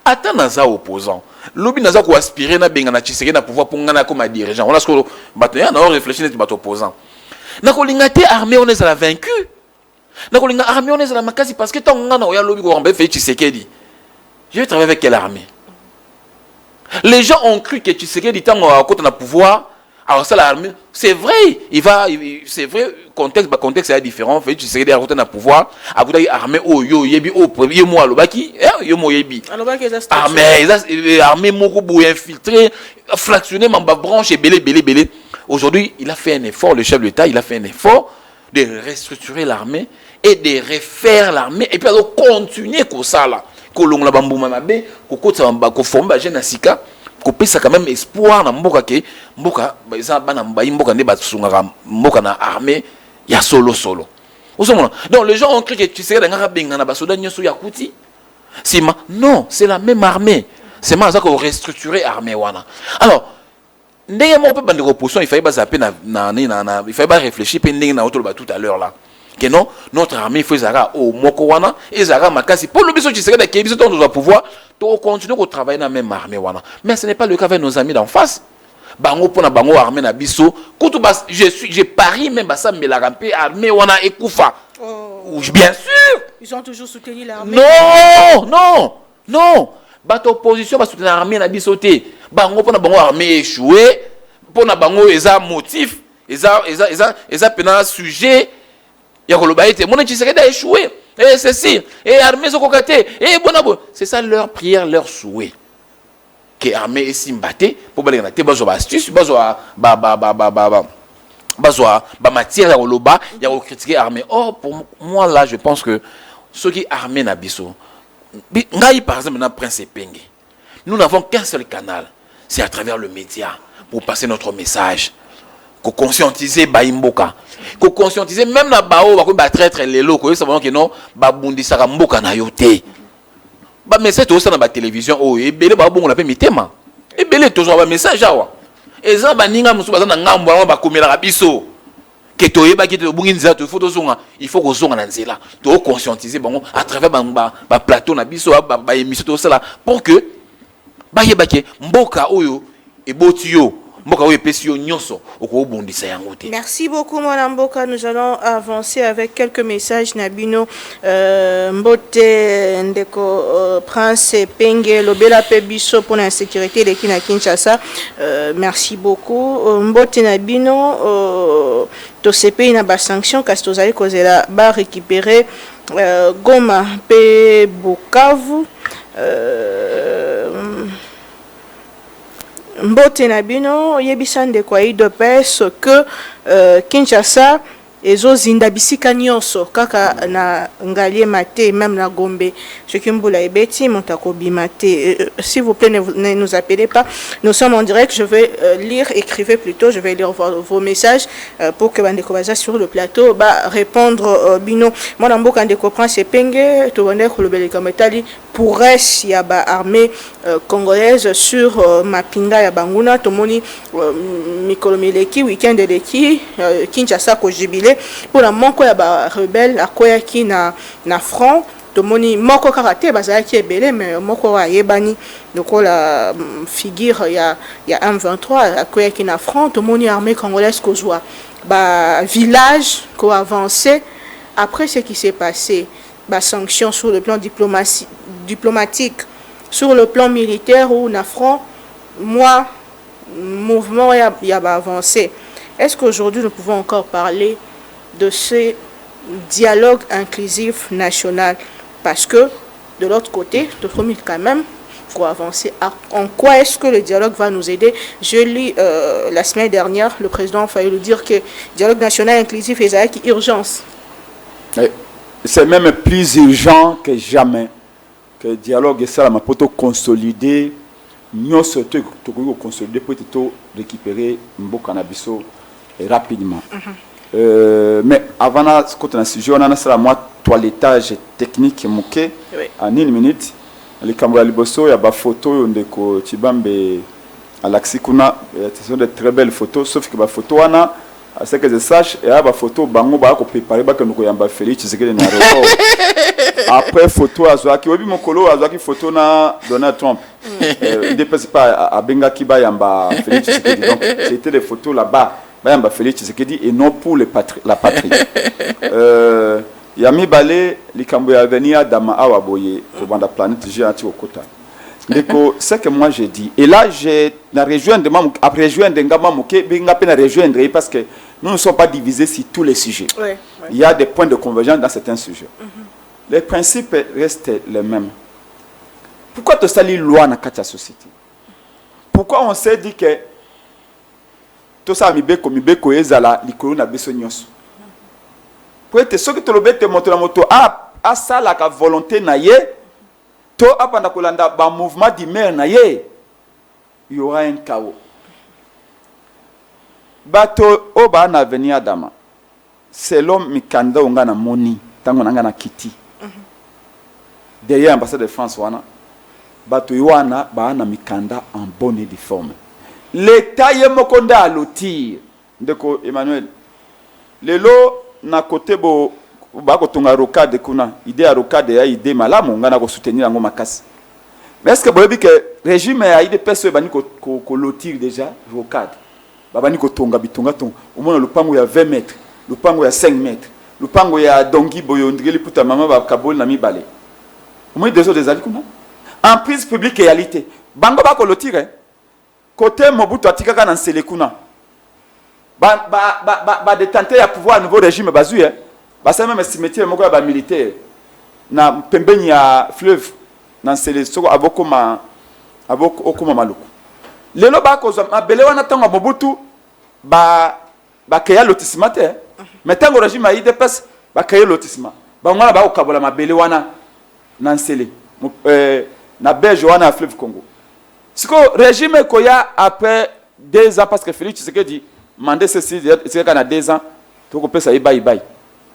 ata naza opposant lobi naza ko aspirer na benga na Tshisekedi na pouvoir pour ngana comme dirigeant on a ce que bato ya na réfléchir net bato opposant na ko lingate armée on les a vaincu na ko linga armée on les a makasi parce que tant ngana oya lobi ko ramba fait Tshisekedi je vais travailler avec quelle armée les gens ont cru que Tshisekedi tant côté na pouvoir. Alors ça l'armée, c'est vrai, c'est vrai, contexte est différent. Fait, tu sais des routes na pouvoir, à vous d'ailleurs armée oh yo yebi oh premier mois le baki, yo mo yebi. Armée moko bou infiltré, fractionné ma branche et belé. Aujourd'hui, il a fait un effort, le chef de l'État, il a fait un effort de restructurer l'armée et de refaire l'armée et puis alors continuer comme ça là, que l'on la bambouma mabe, ko former ba jeune asika. Ça quand même espoir na mboka ke mboka ba bana mbayi mboka ne batsunga mboka na armée ya solo donc les gens ont cru que tu sais nga benga na basoda nyoso ya kuti sima non c'est la même armée c'est moi ça qu'on restructurer armée wana alors ndenge mo pe bande opposition il fallait pas zapper il fallait pas réfléchir pe ndenge na auto ba tout à l'heure là que non notre armée faut zara au moko wana et zara makasi pour le biso tu sais que biso on doit pouvoir to continuer à travailler dans la même armée wana mais ce n'est pas le cas avec nos amis d'en face bango pona bango armée na biso kutu bas je parie même ça me la ramper armée wana ekufa bien sûr ils ont toujours soutenu l'armée non bato opposition ba soutenir l'armée na biso te bango pona bango armée échoué pona bango eza motif eza pena sujet ya koloba ete mon Tshisekedi a échoué et ceci et armée sokokate et bonabo c'est ça leur prière leur souhait que armée est simbaté pour baler na te bazo ba astuce bazo ba matière ya koloba ya ko critiquer armée or pour moi là je pense que ceux qui armée na biso ngai par exemple na Prince Penge nous n'avons qu'un seul canal c'est à travers le média pour passer notre message ko conscientiser baimboka ko conscientiser même na bao ba traître les locaux ça veut dire que non ba bundisa ka mboka na yote ba message to ça na ba télévision oh ebele ba bongo la pe mitema ebele to ba message awa eza ba ninga musu ba na ngambo ba komela ka biso que to yeba ki to bungi nza to faut to zonga il faut ko zonga na nzela to conscientiser bango à travers ba plateau na biso ba émission to ça là pour que ba yeba ke mboka oyo eboti yo. Merci beaucoup, Mme Mboka. Nous allons avancer avec quelques messages. Nabino Mbote Ndeko Prince Penge Lobela Pebiso pour la sécurité de Kinshasa. Merci beaucoup. Mbote Nabino Tosepe na ba sanction Kastozali Kozela ba récupérer Goma pe Bukavu. Mbote Nabino, Yebisande Kwaï de paix, ce que Kinshasa ezo zinda bisika nyonso kaka na Ngaliema te, même na Gombe soki mbula ebeti moto akobima te. S'il vous plaît, ne nous appelez pas, nous sommes en direct. Je vais lire, écrivez plutôt, je vais lire vos messages pour que bandeko baza sur le plateau répondre bino. Moi na mboka ndeko Prince Epenge to bande kolobele kametali pour y a ba armée congolaise sur mapinga ya banguna tomoni mikolo mileki weekend eleki Kinshasa ko jibile pour la moko ya ba rebelle akoyaki na front tomoni moko karaté bazaki ebele mais moko wa yebani lokola figure ya M23 akoyaki na front tomoni armée congolaise kozwa ba village ko avancer après ce qui s'est passé. Sanctions sur le plan diplomatique, sur le plan militaire ou na front, moi, mouvement y a avancé. Est-ce qu'aujourd'hui nous pouvons encore parler de ce dialogue inclusif national? Parce que de l'autre côté, de quand même, faut avancer. En quoi est-ce que le dialogue va nous aider? Je lis la semaine dernière, le président a failli nous dire que le dialogue national inclusif est avec urgence. C'est même plus urgent que jamais que le dialogue est ça, ma poto consolider, nous surtout consolider pour récupérer Mboka Nabiso rapidement. Mais avant quand on a sujet, on a ça moi toilettage technique moqué en 1 minute. Les caméras liboso, il y a des photos de Chibambe à l'Axikuna, ce sont de très belles photos, sauf que les photos à ce que je sache, il y a des photos bango ba ko préparer ba que nous koyamba Félix Tshisekedi na aéroport. Après photo azwaki obi mokolo azwaki photo na Donald Trump. Il dépasse pas à Benga Kiba yamba Félix Tshisekedi. Donc c'était des photos là-bas ba yamba Félix Tshisekedi et non pour la patrie. Yami balé likambo ya venir dama awa boye pour banda planète géante au kota. Donc, c'est que moi j'ai dit. Et là, j'ai rejoindre après rejoindre rejoindre parce que nous ne sommes pas divisés sur tous les sujets. Il y a des points de convergence dans certains sujets. Les principes restent les mêmes. Pourquoi tu salis loi dans la société? Pourquoi on s'est dit que tout ça mibeko ezala likolo na beso nyonso? Pour être sûr que tu le te monter la moto à ça la volonté na ye to apanda kolanda ba mouvement d'humeur na ye, il y aura un chaos. Bato oba na venir dama. C'est l'homme mikanda onga na moni, tango nanga na kiti. Derrière l'ambassade de France wana, bato yoana ba na mikanda en bonne et due forme. L'état ye mokonda à lotir. Ndeko Emmanuel. Lelo na côté bo bako tunga rocade kuna idée à rocade ya idée malamu ngana ko soutenir yango makasi. Mais est-ce que boyebi que régime ya idée personne bani ko lotir déjà rocade. Babani ko tonga bitonga ton au moins le pango ya 20 mètres, le pango ya 5 mètres, le pango ya dongi boyo ndreli puta mama ba kabol na mi balé. Au moins des autres des kuna. En prise publique réalité. Bango ba ko lotir côté Mobutu atikaka na nsele kuna. Ba détenter ya pouvoir nouveau régime bazu basa même cimetière moko ya ba militaire na pembeni ya fleuve na nsele soko abokoma okoma maluku lelo ba ko mabele wana tango Mobutu ba keya lotissement te mais tango régime a IDPS ba keya lotissement ba ngala ba okabola mabele wana na nsele na berge wana ya fleuve Congo siko régime ko ya après 2 ans parce que Félix Tshisekedi mandé ceci c'est quand 2 ans to ko pesa ibai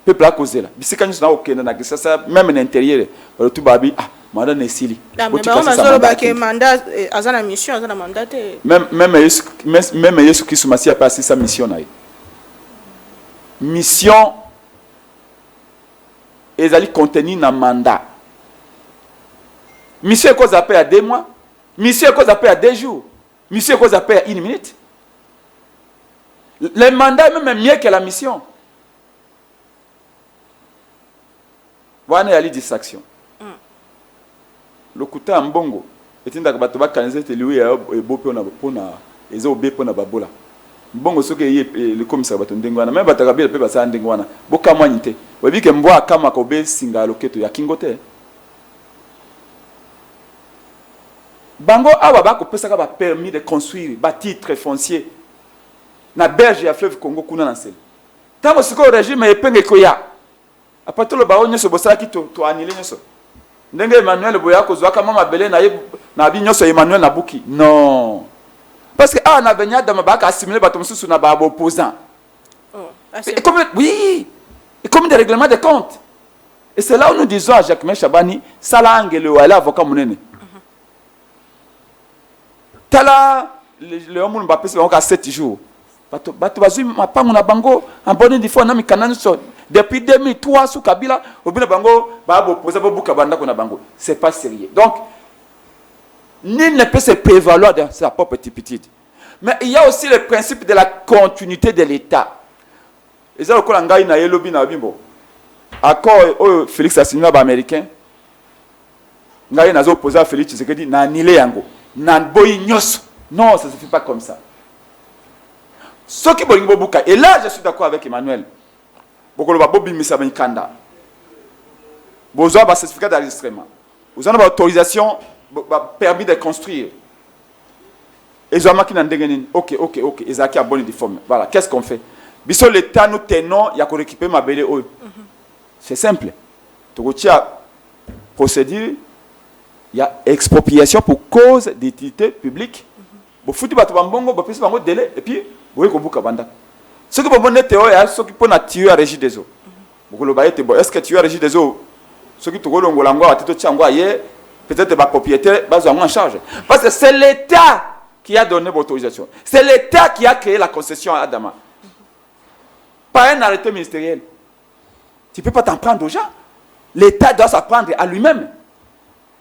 peuple a causé là bisika nyo na okenda na gisasa même na intérieur tout babi mandat nesili mandat azana mission azana mandat même Yesu Kristo Masi a passé sa mission na mission ezali contenu na mandat mission cause après à 2 mois mission cause après à 2 jours mission cause après à 1 minute. Le mandat est même mieux que la mission. Voilà, il y a des distractions. Le kuta mbongo, et inda bato ba kanise te liwe ya ebope na pona ezo bepo na babola. Mbongo soke le commissaire bato ndengwana, même bataka bile pe basa ndengwana. Boka mwanyite. Webi ke mbwa kama ko be singa loketo ya kingote. Bango awa ba ko pesa ka ba permis de construire, bâtir très foncier. Na berge ya fleuve Congo kuna na sel. Tant que le régime est pengé koya. À partir le baron nyonso bosala ki to annulé nyonso. Ndenge Emmanuel Boya ko zwaka mama belé na bi nyonso Emmanuel na buki. Non. Parce que na venia dans mabaka assimiler bato mususu na ba opposant. Oui. Et comme des règlements de compte. Et c'est là où nous disons à Jacques Chabani, Salah Angele ou avocat Mounene. Tala, le homme Mbappé, c'est encore 7 jours. Bato bazui mapa muna bango, en bonne des fois, nami kanani so. Depuis 2003, sous Kabila, au bina bango, babo, posa bobu kabanda kona bango. C'est pas sérieux. Donc, nul ne peut se prévaloir de sa propre petite. Mais il y a aussi le principe de la continuité de l'État. Et ça, le Ngai na yelobi na bimbo. Accord Félix a signé américain. Ngai na zo opposé à Félix Tshisekedi na annulé yango. Na boyi nyos. Non, ça se fait pas comme ça. Ce qui bolingo buka. Et là, je suis d'accord avec Emmanuel. Bokolo ba bobi misa banikanda. Besoin ba certificat d'enregistrement. Besoin ba autorisation, ba permis de construire. Et zo makina ndengeni. OK. Ezaki a bonne forme. Voilà, qu'est-ce qu'on fait? Biso l'État nous tenons, il y a qu'on récupère ma belle oil. C'est simple. Tu retiens procédure, il y a expropriation pour cause d'utilité publique. Vous foutez votre bambongo, vous faites un délai, et puis vous voyez que vous banda. Ce que vous avez dit, c'est que vous avez tué à Régie des eaux. Est-ce que tu as Régie des eaux? Ce qui te peut-être ma propriété, en charge. Parce que c'est l'État qui a donné l'autorisation. C'est l'État qui a créé la concession à Adama. Pas un arrêté ministériel. Tu ne peux pas t'en prendre aux gens. L'État doit s'en prendre à lui-même.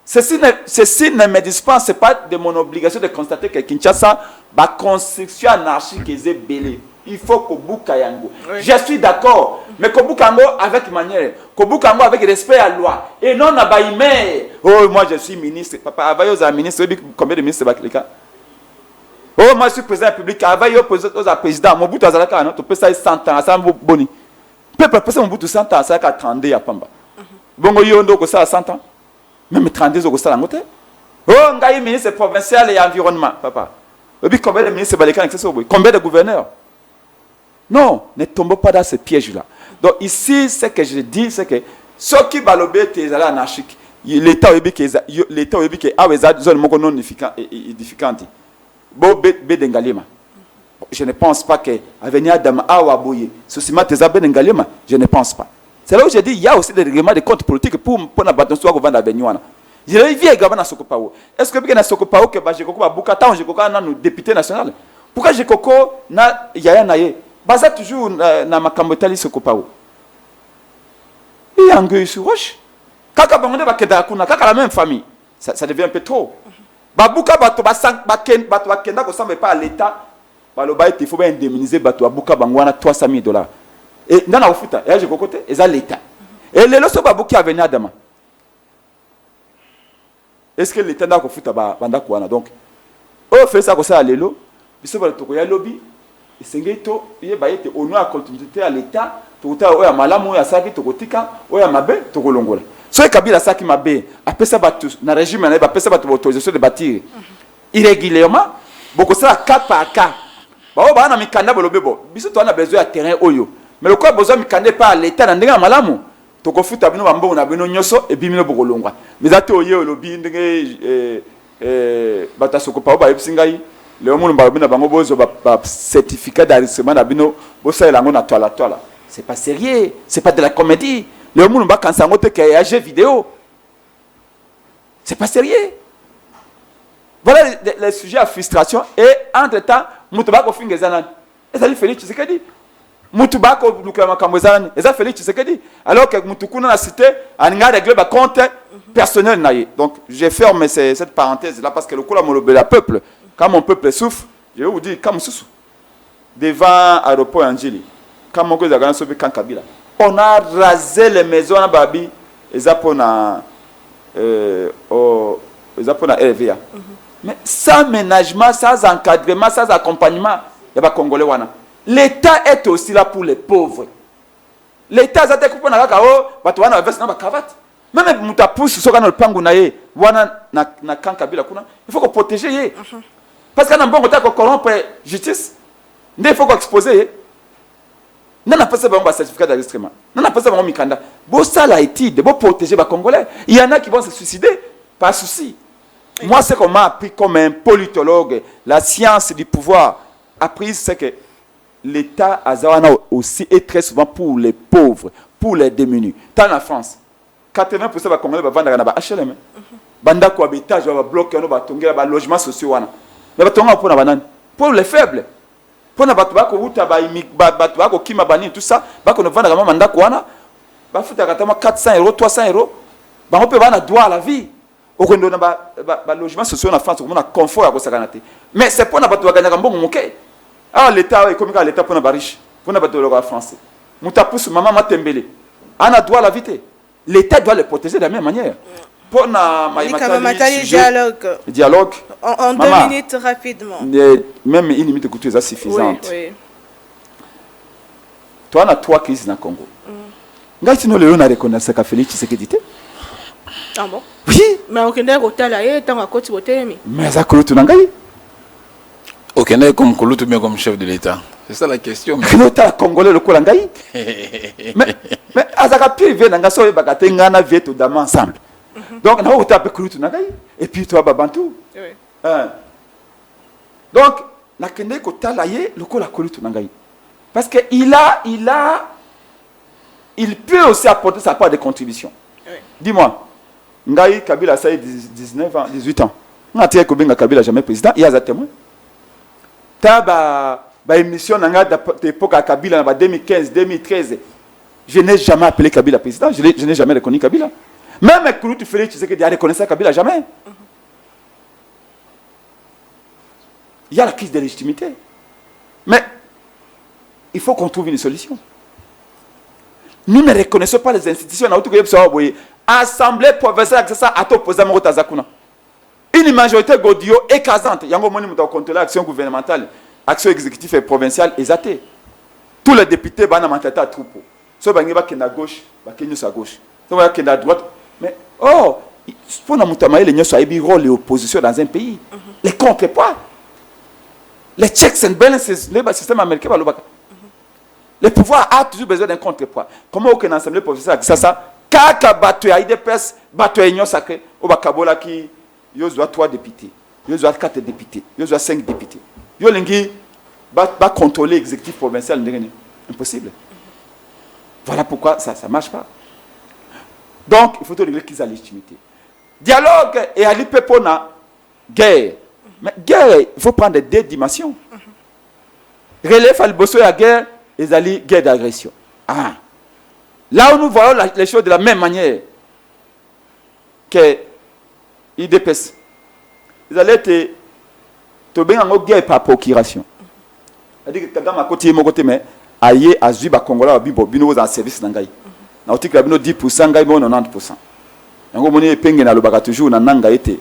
Ceci ne me dispense pas de mon obligation de constater que Kinshasa, la construction anarchique est belée. Il faut que Boukayango. Oui. Je suis d'accord. Mais que Boukango avec manière. Que Boukango avec respect à la loi. Et non à Baïmé. Oh, moi je suis ministre. Papa, Avayoza ministre. Combien de ministres Baklika? Oh, moi je suis président de la République. Avayoza président. Mon bout à Zalaka, tu peux ça 100 ans. Ça me boni. Peuple, mon bout de 100 ans. Ça a 30 ans à Pamba. Bongo yondo ko ça à 100 ans. Même 32 ans ko ça la ngote. Oh, ngai ministre provincial et environnement, papa. Et puis combien de ministres Balkan, combien de gouverneurs? Non, ne tombons pas dans ce piège-là. Donc ici, ce que je dis, c'est que ceux qui balobent tes anarchiques, l'État est à zone non édificante. Je ne pense pas que avenir d'Ama Awaboye, ceci m'a tes abengalima, je ne pense pas. C'est là où j'ai dit, il y a aussi des règlements de comptes politiques pour la bataille soit vendre à Benyuana. Je l'ai vu également à Sokopao. Est-ce que bien à Sokopao que j'ai coco à Bukata, j'ai coco à nos députés nationaux? Pourquoi j'ai coco na Yaya Naye? Baza toujours na Makambotali Sokopao. Il y a un gueule sur roche. Kaka Bangonde Bakeda Kuna, Kaka la même famille. Ça devient un peu trop. Babuka Bato Bakenda ne ressemble pas à l'État. Il faut bien indemniser Bato Babuka Bangwana $300,000. Et dans la futa, et j'ai côté, et ça l'État. Et les lois Babuki a venu à Dama. Est-ce que l'État n'a pas fait banda kouana? Donc, on fait ça comme ça à l'élo. Biso ba to ya lobby. Et c'est ngito, il ba yete au nom à continuité à l'État. To ta oya malamu ya saki to kotika, oya mabe to kolongola. So Kabila saki mabe, après ça batu na régime na ba pesa batu autorisation de bâtir irrégulièrement. Boko ça cas par cas. Ba o ba na mikanda bolobebo. Biso to na besoin de terrain oyo. Mais le quoi besoin mikanda pas à l'État na ndenga malamu. Toko futa bino bambo na bino nyoso et bimino bokolongwa. Mais ate oye olobi ndenge bata sokopa ba yebsingai le monde ba bino bango bozo ba certificat d'enregistrement na bino bo ça elango na toile. C'est pas sérieux, c'est pas de la comédie. Le monde ba kansa ngote que y a jeu vidéo. C'est pas sérieux. Voilà les sujets à frustration et entre-temps mutuba ko fingezana. Et ça lui Félix Tshisekedi. Mutubako lukama kamwezani eza Félix Tshisekedi alors que mutukuna na cité aninga régler ba compte personnel naie. Donc je ferme cette parenthèse là parce que le coup la molobela peuple quand mon peuple souffre je vais vous dire comme sous devant aéroport Angeli quand mon cause a gagné sauver Kabila on a rasé les maisons na babi eza pona RVA mais sans ménagement sans encadrement sans accompagnement ya ba congolais wana. L'État est aussi là pour les pauvres. L'État a été coupé dans la cao, batouana veste dans la cravate. Même muta pousse sur le pangu nae, wana na Kabila kuna. Il faut qu'on protège yé. Parce qu'on a un bon côté qu'on corrompt justice. Il faut qu'on expose. Nana pas ça un certificat d'enregistrement. Nana pas ça un mikanda. Bon ça la étude, bon protéger les Congolais. Il y en a qui vont se suicider, pas de souci. Moi, ce qu'on m'a appris comme un politologue, la science du pouvoir apprise, c'est que l'État Azawana aussi est très souvent pour les pauvres, pour les démunis. Tant en France, 80% des Congolais vont vendre dans HLM. Banda ko habitage va bloquer no batongela ba logement sociaux wana. Mais batonga pour na banane. Pour les faibles. Pour na batu bako uta batu bako kima bani tout ça, bako no vendre kama mandako wana. Ba futa katama 400 euros, 300 euros. Ba on peut bana droit à la vie. Au kondo na ba logement sociaux en France, on a confort à kosakanate. Mais c'est pour na batu baganya mbongo moké. Ah l'état est comme l'état pour na ba riche, pour na batu le français. Muta pousse maman matembele. Ana droit à la vie. L'État doit les protéger de la même manière. Pour dialogue. En 2 minutes rapidement. Même une minute écoutez, c'est suffisante. Oui. Toi, on a 3 crises dans le Congo. Ngai nous le on a reconnu ça qu'a Félix Tshisekedi. Ah bon? Oui. Mais on connaît Rotala et tant à côté Rotemi. Mais ça Kolutu Nangai. Aucun comme Kolutu mais comme chef de l'État. C'est ça la question. L'État congolais le Kolangai. Mais Azaka privé Nangaso et Bagate ngana vieto dama ensemble. Donc, on a tapé Kolutu Nangai. Et puis, toi, Babantou. Oui. Donc, on a qu'un école le col à Kolutu Nangai. Parce qu'il il peut aussi apporter sa part de contribution. Oui. Dis-moi, Ngai Kabila, ça y est 19 ans, 18 ans. On a tiré Kobenga Kabila jamais président. Il y a des témoins. T'as émission d'époque à Kabila, en 2015, 2013. Je n'ai jamais appelé Kabila président. Je n'ai jamais reconnu Kabila. Même Kolutu Félix, tu sais que tu as reconnu ça Kabila jamais. Il y a la crise de légitimité. Mais il faut qu'on trouve une solution. Nous ne reconnaissons pas les institutions. Assemblée provinciale, c'est ça, à t'opposer à Tazakuna. Une majorité godio écrasante. Il y a un moment où contrôler l'action gouvernementale, action exécutive et provinciale est athée. Tous les députés vont en tête à troupeau. Ceux qui sont à gauche, ils sont à gauche. Ceux qui sont à droite. Mais, pour nous montrer les rôles et opposition dans un pays, les contrepoids, les checks and balances, le système américain, le pouvoir a toujours besoin d'un contrepoids. Comment aucun assemblée professionnelle ça, kaka battu à IDPS, battu à Union Sacrée, au Bakabola qui, il y a 3 députés, il y a 4 députés, il y a 5 députés. Il y a contrôler l'exécutif provincial, impossible. Voilà pourquoi ça ne marche pas. Donc, il faut régler qu'ils aient la légitimité. Dialogue et à l'IPPONA, guerre. Mais guerre, il faut prendre 2 dimensions. Relève à l'Ibosso et la guerre, ils allaient guerre d'agression. Ah. Là où nous voyons les choses de la même manière que l'IDPS, ils allaient être bien en guerre par procuration. C'est-à-dire que Kagame a côté mon côté, mais aïe, à Zuba Congola, bino en service n'angai. Na otika la bino 10%, ngai mo 90%. Yango moni penge na lobaka toujours na nanga été.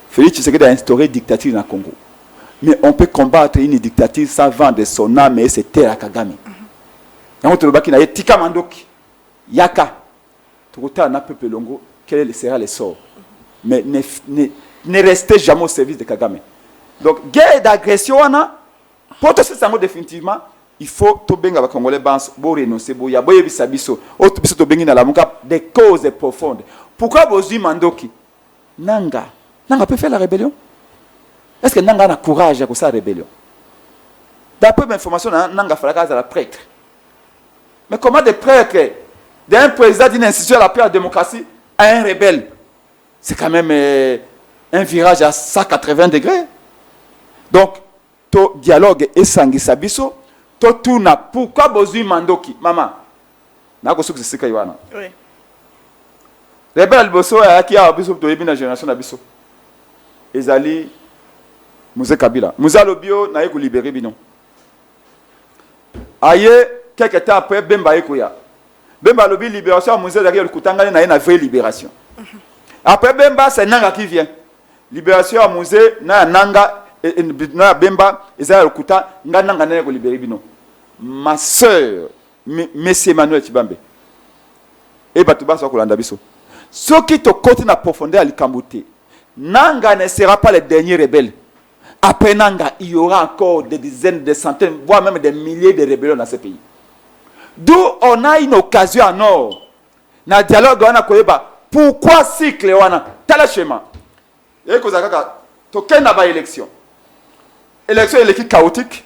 Félix Tshisekedi a instauré dictature dans le Congo. Mais on peut combattre une dictature sans vendre son âme et ses terres à Kagame. Yango to lobaki na yetika mandoki. Yaka. Tukuta na peuple longo, quel sera le sort? Mais ne restez jamais au service de Kagame. Donc guerre d'agression pour tout ça définitivement. Il faut que les Congolais renoncer des causes profondes. Pourquoi vous Mandoki Nanga peut faire la rébellion? Est-ce que Nanga a le courage de faire la rébellion? D'après mes informations, Nanga fera la prêtre. Mais comment des prêtres, d'un président d'une institution à la paix à la démocratie, à un rebelle? C'est quand même un virage à 180 degrés. Donc, tout dialogue et sangi sabiso. Totuna, pourquoi Bozui Mandoki? Maman, nakosu que c'est Kaywana. Oui. Rebelle Bosso a qui a abisso de la génération d'abisso. Ezali, Mouze Kabila. Mouza Lobio n'a eu libéré Bino. Aïe, quelques temps après, Bemba Ekoya. Bemba Lobi libération, Mouze derrière le Koutanga n'a une vraie libération. Après Bemba, c'est Nanga qui vient. Libération à Mouze, n'a Nanga. Na Bemba ezala lokuta ngana ngana ko libérer bino. Ma sœur monsieur Emmanuel Tibambe et batuba so kolanda biso. Ce qui te côté na profondeur à Likambote. Nanga ne sera pas le dernier rebelle. Après Nanga, il y aura encore des dizaines, des centaines, voire même des milliers de rébellions dans ce pays. D'où on a une occasion en or. Na dialogue wana koyeba pourquoi cycle wana tala schéma. Et que ça token na ba élection. Élection elle est chaotique,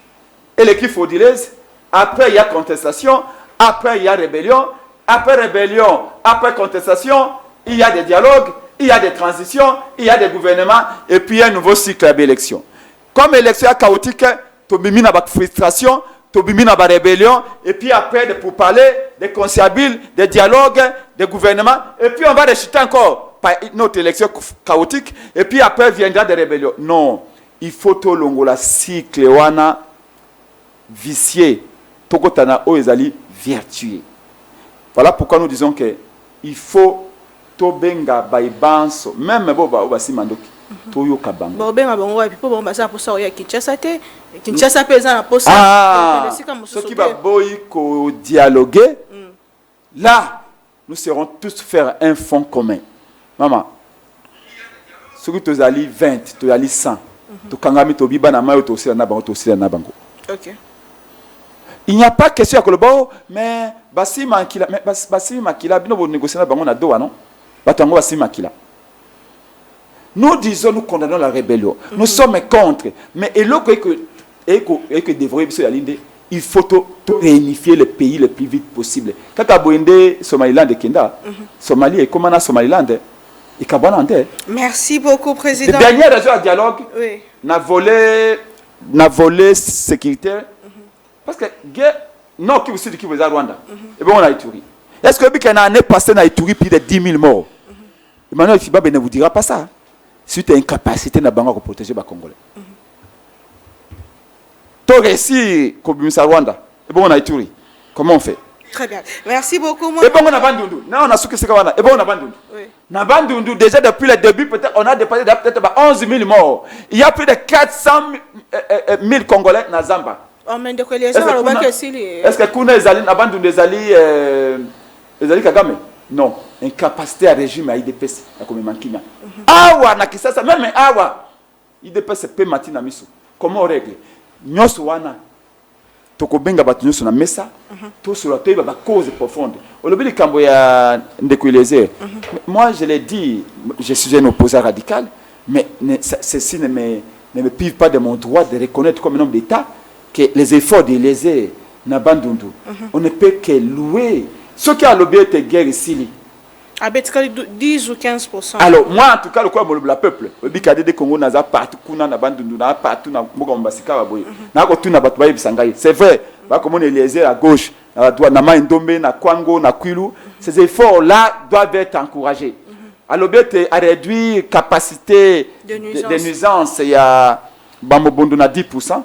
elle est frauduleuse. Après il y a contestation, après il y a rébellion, après contestation, il y a des dialogues, il y a des transitions, il y a des gouvernements et puis il y a un nouveau cycle d'élection. Comme l'élection est chaotique, tu bimi na ba frustration, tu bimi na ba rébellion et puis après des pourparlers, des conciliables, des dialogues, des gouvernements et puis on va rechuter encore par une autre élection chaotique et puis après viendra des rébellions. Non, il faut to longola cycle wana vicié, tokotana o ezali vertueux. Voilà pourquoi nous disons que il faut to benga baibanso même boba obasi mandoki. Toyoka bango. Bon benga bango et puis pour basa pour ça ya Kinshasa te. Kinshasa pesa na posa. Ce qui va boy ko dialoguer. Là, nous serons tous faire un fonds commun. Maman. Ce que tu as 20, tu as 100. Tu kangami to biba na mayo to aussi na bango to aussi na bango. OK. Il n'y a pas question à Kolobo, mais basi makila bino bo négocier na bango na doa non? Batango basi makila. Nous disons, nous condamnons la rébellion. Nous sommes contre. Mais il faut réunifier le pays le plus vite possible. Quand tu as Somaliland et Kenda, Somalie et comment on Somaliland et Kabanande. Merci beaucoup, Président. La dernière raison à dialogue, oui. N'a volé sécuritaire. Parce que, non, qui vous dit qui vous a Rwanda. Et bien, on a Ituri. Est-ce que depuis qu'une année passée, on a Ituri plus de 10 000 morts? Emmanuel Fiba ne vous dira pas ça. Si tu as une capacité de protéger les Congolais. Tu as réussi comme Rwanda. Et bon, on a Ituri. Comment on fait? Très bien. Merci beaucoup. Et bon, on a Bandundu. Non, on a Souké Sekawana. Et bon, on a Bandundu. Oui. Bandundu, déjà depuis le début, peut-être, on a dépassé peut-être 11 000 morts. Il y a plus de 400 000 Congolais dans Zamba. Est-ce que Kuna Ezali, Bandundu Ezali Kagame? Non, incapacité à régime à IDPS, comme Mankina. Awa na kisasa même awa IDPS peut matina miso. Comment on règle? Nyoso wana tokobenga batu nyoso na mesa to sur la table ba cause profonde. Olobeli kambo ya ndekweleze. Moi je l'ai dit, je suis un opposant radical, mais ceci ne me prive pas de mon droit de reconnaître comme un homme d'État que les efforts de l'Élysée na Bandundu, on ne peut que louer. Ce qui a lobby était guerre ici. À 10 ou 15%. Alors, moi, en tout cas, le quoi, le peuple, le Bikade de Congo, n'a partout, n'a Bandundu, n'a partout, n'a Mogombasika, n'a tout, n'a Batouaï Sangaï. C'est vrai, comme on est lésé à gauche, à droite, n'a Maïndombe, n'a Kwango, n'a Kwilu. Ces efforts-là doivent être encouragés. Alors, le a réduit capacité de nuisance, il y a Bambobondo, n'a 10%.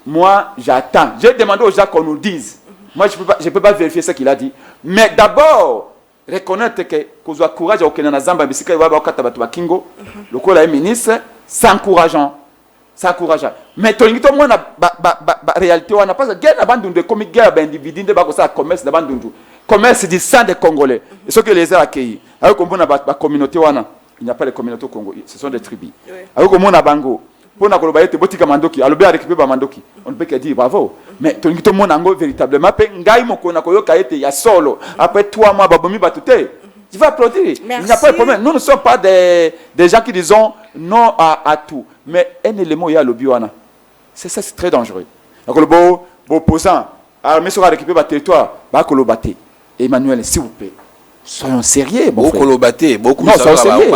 Moi, j'attends. J'ai demandé aux gens qu'on nous dise. Moi, je ne peux pas vérifier ce qu'il a dit. Mais d'abord, reconnaître que qu'on a courage au Kenya Zamba, mais si qu'il y a un Kingo, le coup là est ministre, c'est encourageant. Mais tout le monde a réalité, on n'a pas de guerre d'abandon de commis guerre d'individus de bagosa commerce d'abandon. Commerce du sang des Congolais. Et ce que les a accueillis. Alors qu'on a la communauté, il n'y a pas de communauté au Congo, ce sont des tribus. Alors qu'on a Bango. On ne peut que dire bravo. Mais tout le monde a véritablement après 3 mois, tu vas applaudir. Il n'y a pas de problème. Nous ne sommes pas des gens qui disent non à tout. Mais un élément, il y a le bio. C'est ça, c'est très dangereux. Donc, le beau opposant, mais sur récupérer le territoire, Emmanuel, s'il vous plaît, soyons sérieux. Beaucoup non, soyons sérieux.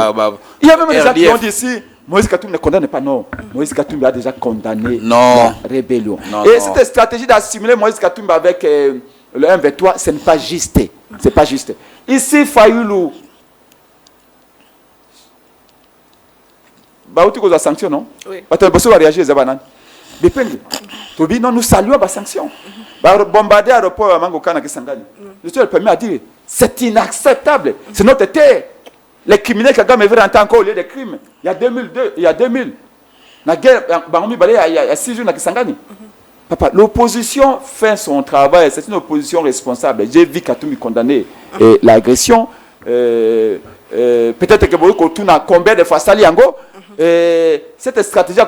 Il y a même des gens qui ont dit ici. Moïse Katumbi ne condamne pas, non. Moïse Katumbi a déjà condamné la rébellion. Et cette stratégie d'assimiler Moïse Katumbi avec le 1-23, ce n'est pas juste. C'est pas juste. Ici, Fayoulou. Tu as des sanctions, non? Oui. Tu as réagi, Zabanan. Dépende. Non, nous saluons les sanctions. Bombarder l'aéroport à Mangokana Kisangani. Je te le permets à dire, c'est inacceptable. C'est notre terre. Les criminels qui ont rentrer encore au lieu des crimes. Il y a 2002, il y a 2000. La guerre, il y a 6 jours, Papa, l'opposition fait son travail. C'est une opposition responsable. J'ai vu Katumbi condamner l'agression. Peut-être que vous avez combien de fois Saliango. Cette stratégie,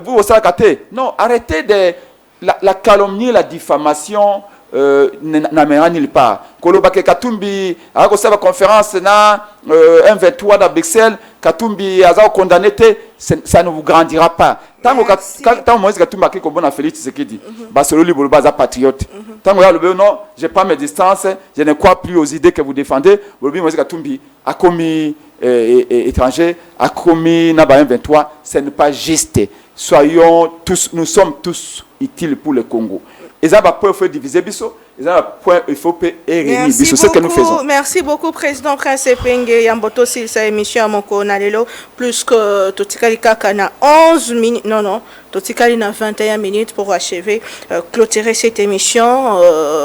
vous, vous savez, non, arrêtez la calomnie, la diffamation n'amènera nulle part. Kolobake Katumbi a reçu la conférence na M23 à Bruxelles, Katumbi a condamné, ça ne vous grandira pas. Tant que Moïse Katumbi a dit que Félix Tshisekedi, Barcelone libre baza patriote. Tant que non, je prends mes distances, je ne crois plus aux idées que vous défendez. Moïse Katumbi a commis étranger, a commis na M23, ce n'est pas juste. Soyons tous, nous sommes tous utiles pour le Congo. Et ça va pas diviser biso. Il faut c'est ce que nous faisons. Merci beaucoup, Président Prince Penge Yamboto Silsa émission à Moko Nalelo. Plus que Totikali Kakana 11 minutes. Non, Totikali na 21 minutes pour achever, clôturer cette émission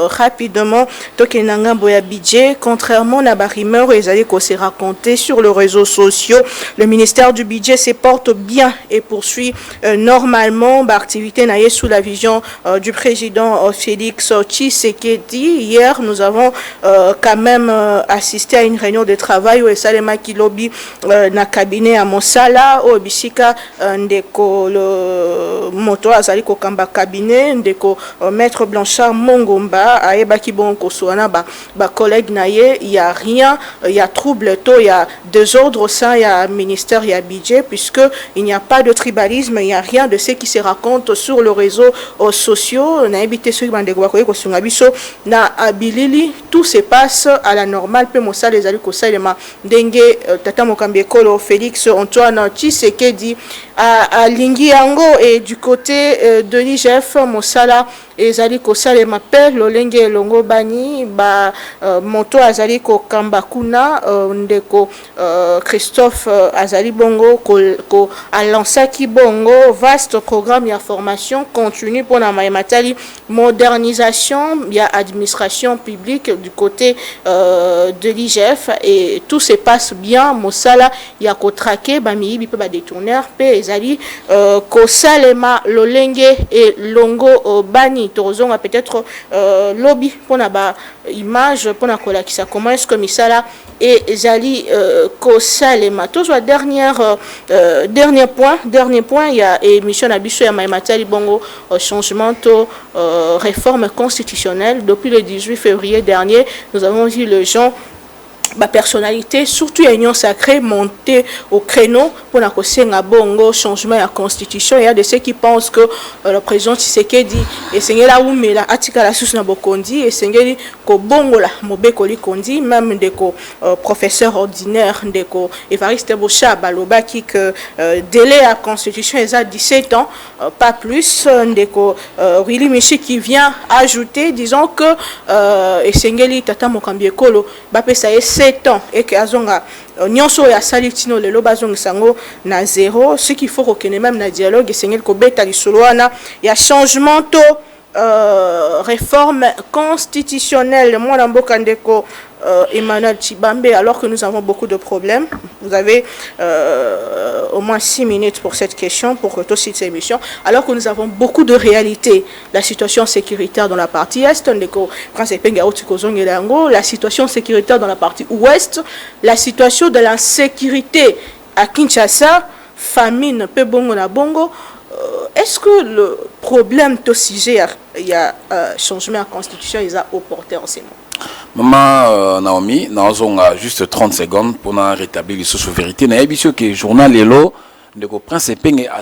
rapidement. Tokenanga Boya Bidje, contrairement à Barimeur et Zali qu'on s'est raconté sur les réseaux sociaux, le ministère du budget se porte bien et poursuit normalement l'activité naïe sous la vision du président Félix Tshisekedi. Hier, nous avons quand même assisté à une réunion de travail où Salema Kilobi na cabinet à Mosala, au Bishika ndeko le moto azali ko kamba cabinet ndeko maître Blanchard Mongomba aeba kibonko soana ba collègue naye, il y a rien, il y a trouble tôt, il y a désordre au sein, il y a ministère, il y a budget puisque il n'y a pas de tribalisme, il n'y a rien de ce qui se raconte sur le réseau sociaux, na habité sur bandeko ko sungabiso na abilili, tout se passe à la normale pe mosa les ali ko salema ndenge tata mokambi ekolo Félix Antoine Tshisekedi à lingi yango. Et du côté de l'IGF Mosala ezali ko salema pe lolenge longo bani ba moto azali ko kambakuna ndeko Christophe azali bongo ko a lancé ki bongo vaste programme ya formation continue pour na matali modernisation ya administration publique du côté de l'IGF et tout se passe bien. Mosala ya ko traquer ba miyibi pe ba détourneur pe ezali ko salema lolenge et longo bani torozonga peut-être lobby pour na ba image pour na kolakisa comment est-ce que misala et ezali ko salema to soit dernier point il y a émission na biso ya matali bongo changement to réforme constitutionnelle. Depuis le 18 février dernier, nous avons vu les gens, personnalité, surtout l'Union sacrée, monter au créneau pour la bongo changement de la constitution. Il y a de ceux qui pensent que le président Tshisekedi et c'est là où mais la atika la sous na bokondi et c'est que bongo la mobekoli kondi même des professeurs ordinaires des Évariste Bocha baloba qui que délai à constitution est à 17 ans pas plus des Willy Michi qui vient ajouter disons que et c'est tata mokambi ekolo ba pesa 7 ans et que azonga nyonso ya salitino lelo bazonga sango na zéro. Ce qu'il faut reconnaître même na dialogue sengel ko beta lisolo wana ya changement to réforme constitutionnelle moi mboka ndeko Emmanuel Chibambe, alors que nous avons beaucoup de problèmes. Vous avez au moins 6 minutes pour cette question, pour que aussi cette émission, alors que nous avons beaucoup de réalités. La situation sécuritaire dans la partie est, la situation sécuritaire dans la partie ouest, la situation de l'insécurité à Kinshasa, famine, peu bongo na bongo. Est-ce que le problème de sujet, il y a changement de la constitution, il y a opporté en ce moment? Maman Naomi, nous avons juste 30 secondes pour rétablir les sous-vérités. Nous avons vu que le journal Lelo, le prince Penge, a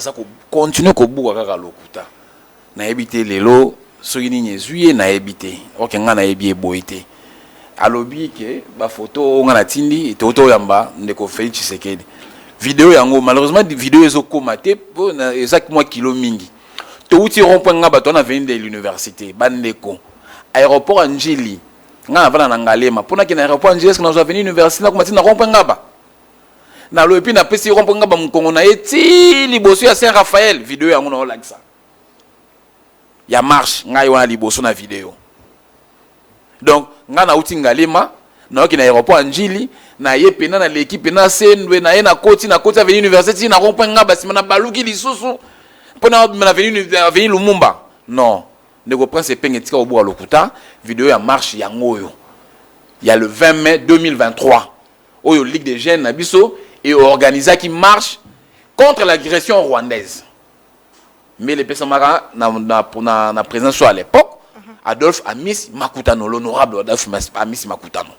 continué à bouger à l'Okuta. Nous avons vu Lelo, ce qui est juillet, nous avons vu. Ok, nous avons vu Boité. À l'objet que la photo, on a tindi, et tout yamba, nous avons fait Tshisekedi. Vidéo yango, malheureusement, des vidéos sont comatées pour exactement kilo mingi. Tout le monde a venu de l'université, Bandeko, aéroport Angeli. Nga na nangalema pona kina aéroport Angers na venu université na komati na rompa ngaba na lo epi na pesi rompa ngaba mkongo na eti liboso ya Saint Raphaël vidéo yango na olakisa ya marche nga yo na liboso na vidéo donc nga na uti ngalema na kina aéroport Angeli na ye pena na l'équipe na senwe na ye na koti venu université na rompa ngaba sima na baluki lisusu pona na venu Lumumba non. Le prince Penge tika obo lokuta vidéo ya marche yangoyo. Il y a le 20 mai 2023 oyo Ligue des jeunes na biso et organisé qui marche contre l'agression rwandaise. Mais les personnes na présence à l'époque Adolphe Amis Makutano, l'honorable Adolphe Amis Makutano.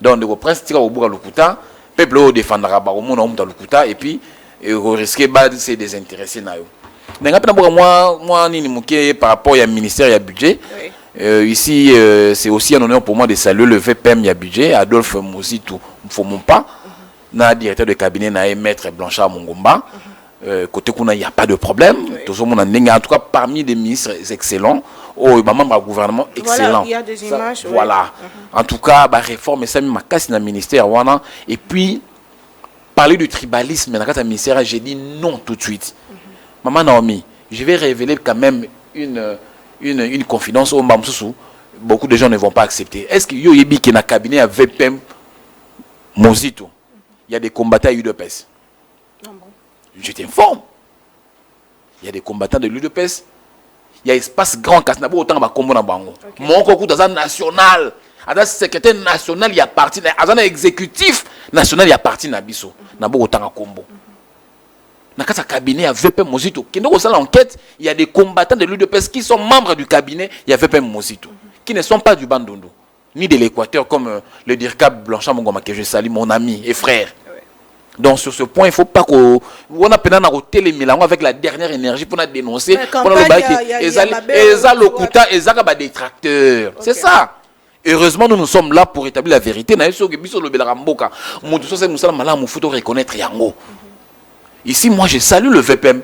Donc, le prince tira au bout à Lukuta, peuple au défendra Baromo dans Lukuta, et puis, au risque de se désintéresser. Moi, par rapport au ministère et au budget, ici, c'est aussi un honneur pour moi de saluer le VPM et budget, Adolphe Mouzitou Mfomumpa, directeur de cabinet, maître Blanchard Mongomba. Côté qu'on il n'y a pas de problème. Tout le monde en tout cas parmi des ministres excellents, membres du gouvernement excellent. Voilà, il y a des images. Voilà. En tout cas, réforme ça m'a cassé dans le ministère et puis parler du tribalisme dans le ministère, j'ai dit non tout de suite. Maman Naomi, je vais révéler quand même une confidence au Mamsoussou. Beaucoup de gens ne vont pas accepter. Est-ce qu'il y a qui est dans le cabinet à VPM Mozito? Il y a des combattants à UDPS. Je t'informe. Il y a des combattants de l'UDPS. Il y a espace grand Kasnabo autant de combo dans Bango. Mon concours dans un national, dans un secrétaire national, il y a parti, dans un exécutif national, il y a parti Nabiso. Nabo autant de combo. Dans un cabinet, il y a VPM Mozito. Qui nous reçoit l'enquête, il y a des combattants de l'UDPS qui sont membres du cabinet, il y a VPM Mozito. Qui ne sont pas du Bandundu, ni de l'Équateur, comme le Dirkab Blanchard Mongoma, que je salue, mon ami et frère. Donc sur ce point, il ne faut pas qu'on a peine à télémélanger avec la dernière énergie pour dénoncer. Pour le détracteur. C'est ça. Heureusement, nous sommes là pour établir la vérité. Ici, moi, je salue le VPM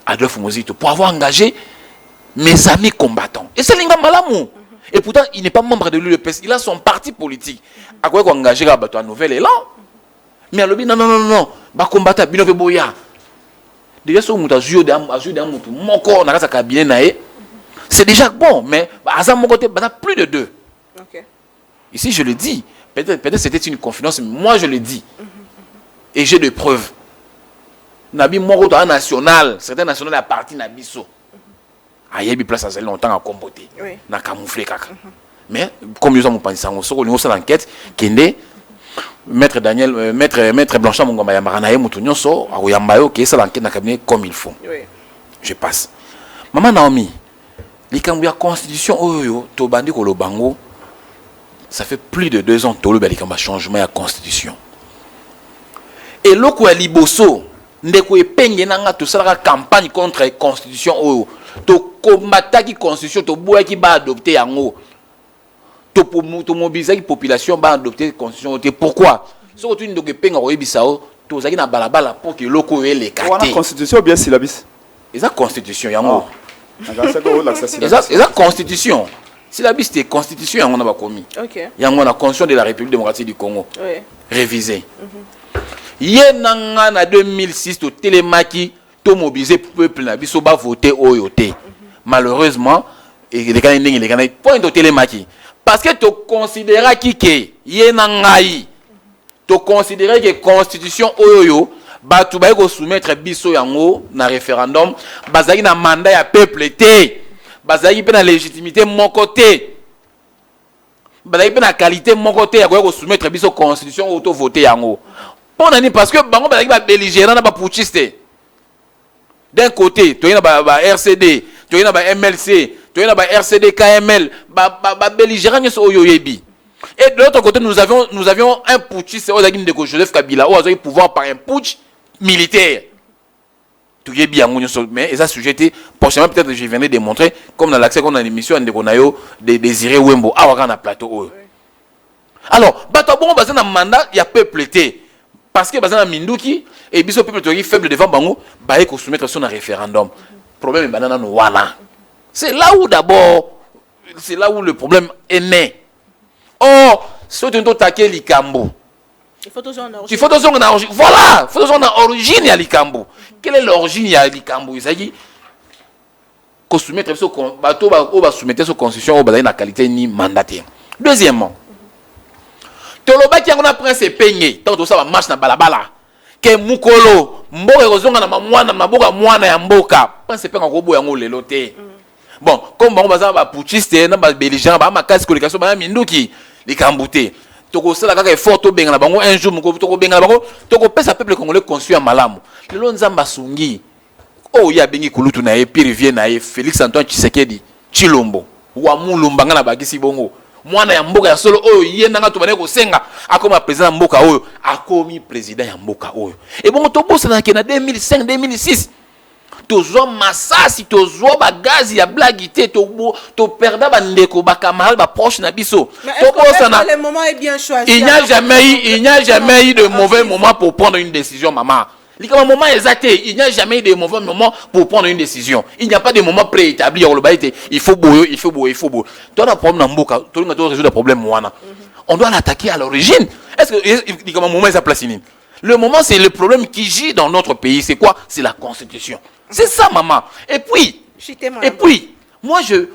Adolphe Mozito pour avoir engagé mes amis combattants. Et c'est l'Inga Malamou. Et pourtant, il n'est pas membre de l'UDPS. Il a son parti politique. À quoi qu'on engage à nouvel élan? Mais alors, non, bah combattre Binofe Boya. Déjà, si on a joué mon corps dans sa cabinet, c'est déjà bon, mais à mon côté, plus de deux. Ici, je le dis. Peut-être c'était une confidence, mais moi, je le dis. Et j'ai des preuves. Nabi Moro dans un national, certains nationaux à partir Nabiso. Il y a eu place à longtemps à compoter. Na camoufler kaka. Mais comme nous avons pensé, on sort de l'enquête qui est Maître Daniel, Maître Blanchard Mongomba Yamaranaye Moutounyoso, à Oyambayo, qui est ça l'enquête dans le cabinet comme il faut. Je passe. Maman Naomi, l'Ikambouya Constitution, Tobandi Kolobango, ça fait plus de 2 ans que Tolo Balikamba changement à la Constitution. Et l'Oko Liboso, Ndeko Penge Nanga, tout ça, la campagne contre la Constitution, to combattre la Constitution, to boire qui va adopter Yango. Pour mobiliser la population va adopter la constitution. Pourquoi? Si on a une constitution, pour que l'oko ait les cartes. La constitution ou bien syllabis? C'est la constitution. C'est la constitution. Syllabis, c'est la constitution. On a commis. Il y a la constitution de la République démocratique du Congo. Révisée. Il y a en 2006, to télémaki, to mobiliser le peuple, to voter au yoté. Malheureusement, les Canadiens, point de télémaki. Parce que tu considères que tu considères que la constitution oyo tu vas soumettre biso yango na référendum bazaki na mandat ya peuple té bazaki pe na légitimité mon côté bazaki pe na qualité mon côté ya ko soumettre biso constitution auto voter yango parce que bango bazaki ba belligérant na ba putschiste d'un côté tu y na ba RCD tu y na ba MLC tu as RCD, KML, belligérant Oyoyebi. Et de l'autre côté, nous avions un putschiste, Joseph Kabila, où il pouvoir par un putsch militaire. Tu y bien, mais ça sujeté, prochainement peut-être je viendrai démontrer, comme dans l'accès qu'on a l'émission, des Désiré Wembo, à Ouagana plateau. Alors, bon, dans un mandat, il y a peuple été. Parce que dans un Minduki, et biso peuple faible devant Bango, il faut soumettre son référendum. Problème est banana no wana. C'est là où d'abord, c'est là où le problème est né. Or, si tu as attaqué l'Ikambo, il faut toujours en origine. Voilà, il faut toujours en origine à l'Ikambo. Quelle est l'origine à l'Ikambo? Il s'agit de soumettre sa constitution au la qualité ni mandataire. Deuxièmement, Toloba qui a pris ses peignes, tant que ça va marcher dans balabala. Que Mukolo, Mboka Rozonga na mwana, Maboka mwana ya Mboka, pense pas qu'on robo yango lelote. Bon, comme on va putschiste, on va belligérant, on va casser communication, on va minduki, les camboutés. Toko sala kaka effort to benga na bango un jour moko toko benga na bango toko pesa peuple congolais construire malamu. Le lonzamba sungi. Oh ya bengi kulutu na ye Pierre Vien na ye Félix Antoine Tshisekedi Chilombo. wa mulumbanga na bakisi bongo mwana ya mboka ya solo oyo yendanga to baneko senga akoma président mboka oyo akomi président ya mboka oyo et bon to bossa na 2005 2006 tozwa masasi tozwa bagazi ya blagité to perda bandeko ba camarade ba proche na biso to bossa na le moment est bien choisi. Il n'y a jamais eu de mauvais moment pour prendre une décision maman. Le moment exact, il n'y a jamais eu de mauvais moment pour prendre une décision. Il n'y a pas de moment préétabli. Il faut beau, il faut beau, il faut beau. Tu as un problème dans le monde, tu dois résoudre le problème. On doit l'attaquer à l'origine. Est-ce que le moment est place? Le moment, c'est le problème qui gît dans notre pays. C'est quoi? C'est la constitution. C'est ça, maman. Et puis, moi, je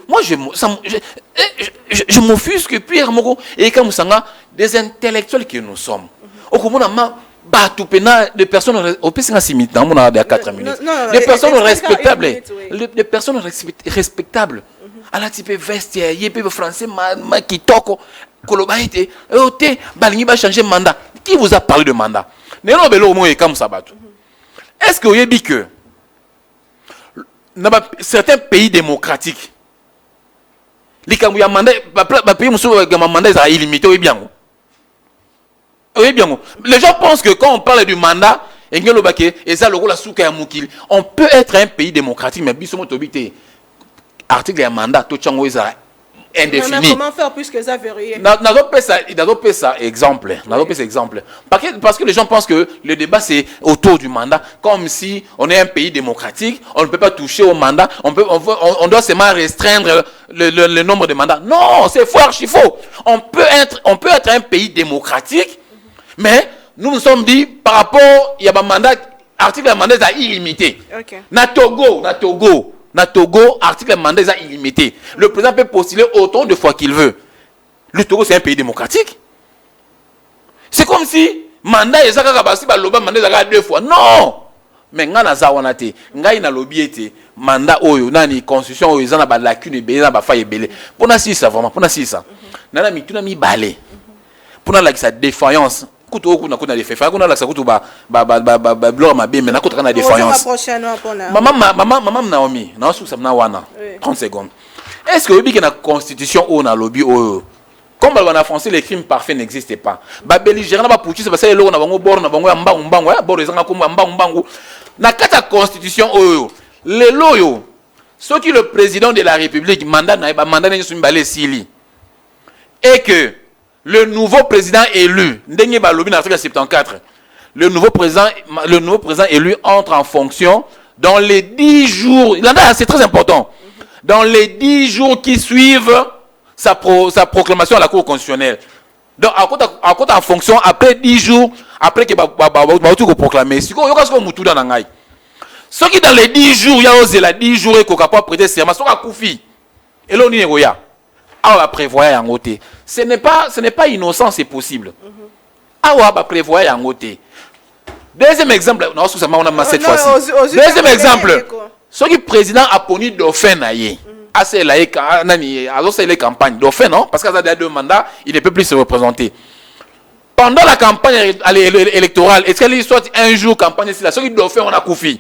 m'offusque, Pierre Mogo, et comme ça, des intellectuels que nous sommes. Au moment, des personnes au à 4 minutes. Des personnes respectables. Des personnes respectables. À la type vestiaire, yépe français, kitoko, kolobaïté, oté, balingi va changer mandat. Qui vous a parlé de mandat? Nélo belo au moins comme ça batou. Est-ce que vous avez dit que dans certains pays démocratiques, les pays mandat est illimité, oui bien. Oui, bien. Les gens pensent que quand on parle du mandat, on peut être un pays démocratique, mais article et mandat, tout indéfini. Mais comment faire puisque ça verrouillé? Ça exemple. Parce que les gens pensent que le débat c'est autour du mandat, comme si on est un pays démocratique, on ne peut pas toucher au mandat, on doit seulement restreindre le nombre de mandats. Non, c'est faux, archi faux. On peut être un pays démocratique. Mais nous nous sommes dit, par rapport, il y a un mandat, article de mandat est illimité. Okay. Na Togo, article de mandat est illimité. Le président peut postuler autant de fois qu'il veut. Le Togo, c'est un pays démocratique. C'est comme si mandat est mandat 2 fois. Non! Mais ngana zawanate, ngai na lobiete, mandat oyo, nani constitution oyo, zana ba lacune belé, na ba faille belé. Pour na si ça vraiment, pour na si ça. Nana mi tuna mi balé. Pour na sa défaillance. Maman Naomi, 30 secondes. Est-ce que la constitution ou la lobby comme en français les crimes parfaits n'existent pas. Ba belligérant ba pouti c'est parce que le na bango bord na bango ya mbangu mbangu ya bord ezanga ko mbangu na kata constitution le loyo ce qui le président de la République mandat na ba mandat na sumbalé sili et que le nouveau président élu, le nouveau président élu entre en fonction dans les 10 jours, c'est très important, dans les 10 jours qui suivent sa proclamation à la Cour constitutionnelle. Donc, à côté en fonction, après 10 jours, après que va proclamer, ce qui dans les 10 jours, il y a osé la 10 jours et qu'on a prêté serment, ce qui a koufi. Et là, on y est. Ah, va prévoir en côté. Ce n'est pas innocent, c'est possible. Ah, va prévoir en côté. Deuxième exemple, non, on a cette fois-ci. Deuxième exemple, ce qui président a poni dauphin naïe. Ah, c'est la campagne dauphin, non? Parce qu'il y a 2 mandats, il ne peut plus se représenter. Pendant la campagne électorale, est-ce qu'il y a soit un jour campagne ici, là, ce qui dauphin on a koufi.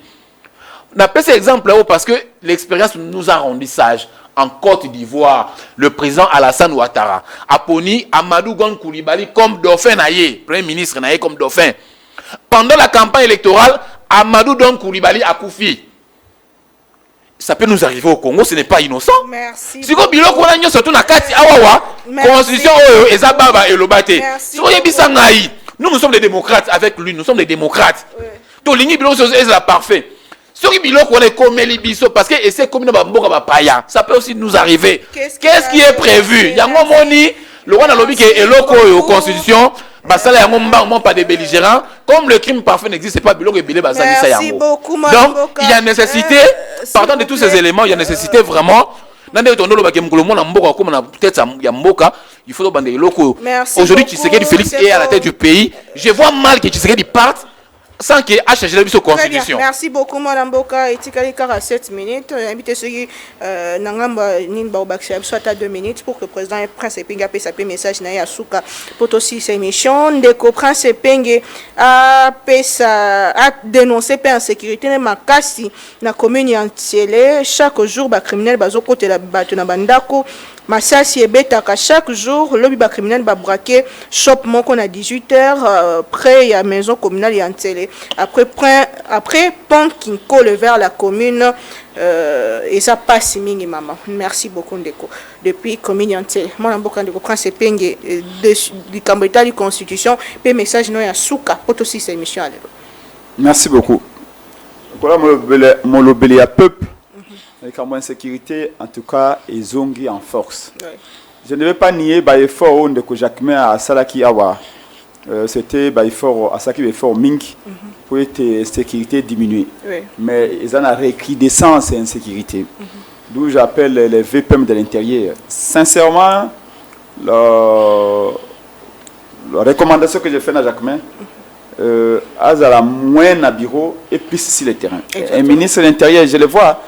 On a pris cet exemple là parce que l'expérience nous a rendu sages. En Côte d'Ivoire, le président Alassane Ouattara a poni Amadou Gon Coulibaly comme dauphin naïe, premier ministre naïe comme dauphin. Pendant la campagne électorale, Amadou Gon Coulibaly a koufi. Ça peut nous arriver au Congo, ce n'est pas innocent. Merci. Si vous avez dit surtout na kati awawa, constitution ezababa et lobate. Si vous avez dit nous sommes des démocrates avec lui, nous sommes des démocrates. Tout l'ini bilo c'est la parfait. Parce que c'est comme ça peut aussi nous arriver. Qu'est-ce qui est prévu? Il y a un moment le roi n'a lobby qui est loco aux constitutions. Basala ya ngomba pas des belligérants. Comme le crime parfait n'existe pas, donc il y a nécessité, partant de tous ces éléments, il y a nécessité vraiment. Il faut bander locaux. Aujourd'hui, Tshisekedi Félix est à la tête du pays. Je vois mal que Tshisekedi parte. sans que a changé la Très bien, constitution. merci beaucoup Madame Boka et Tikali Kara 7 minutes. Invitez ceux qui n'angamba nimba au baksia soit à 2 minutes pour que le président Prince Epinga passe un message na ya suka pour aussi cette émission de Prince Epinga a dénoncé per insécurité na makasi na commune entière chaque jour ba criminel bazo côté la bato na bandako Massasi ebetaka chaque jour lobby ba criminel ba braquer shop moko na 18h près ya maison communale ya Ntele après pont Kinko le vers la commune et ça passe mingi maman. Merci beaucoup ndeko depuis commune ya Ntele mon mboka ndeko Prince Epinga du Cambodge de constitution pe message no ya suka pour aussi cette émission alors. Merci beaucoup. Voilà mon lobby à peuple. Avec la sécurité, en tout cas, ils ont en force. Oui. Je ne vais pas nier l'effort de Jacquemin à Salaki Awa. C'était l'effort à Salaki effort Mink pour que sécurité diminue. Oui. Mais ils ont une recrudescence et insécurité. D'où j'appelle les VPM de l'intérieur. Sincèrement, la recommandation que j'ai faite à Jacquemin, à la moindre bureau et plus sur le terrain. Exactement. Un ministre de l'Intérieur, je le vois.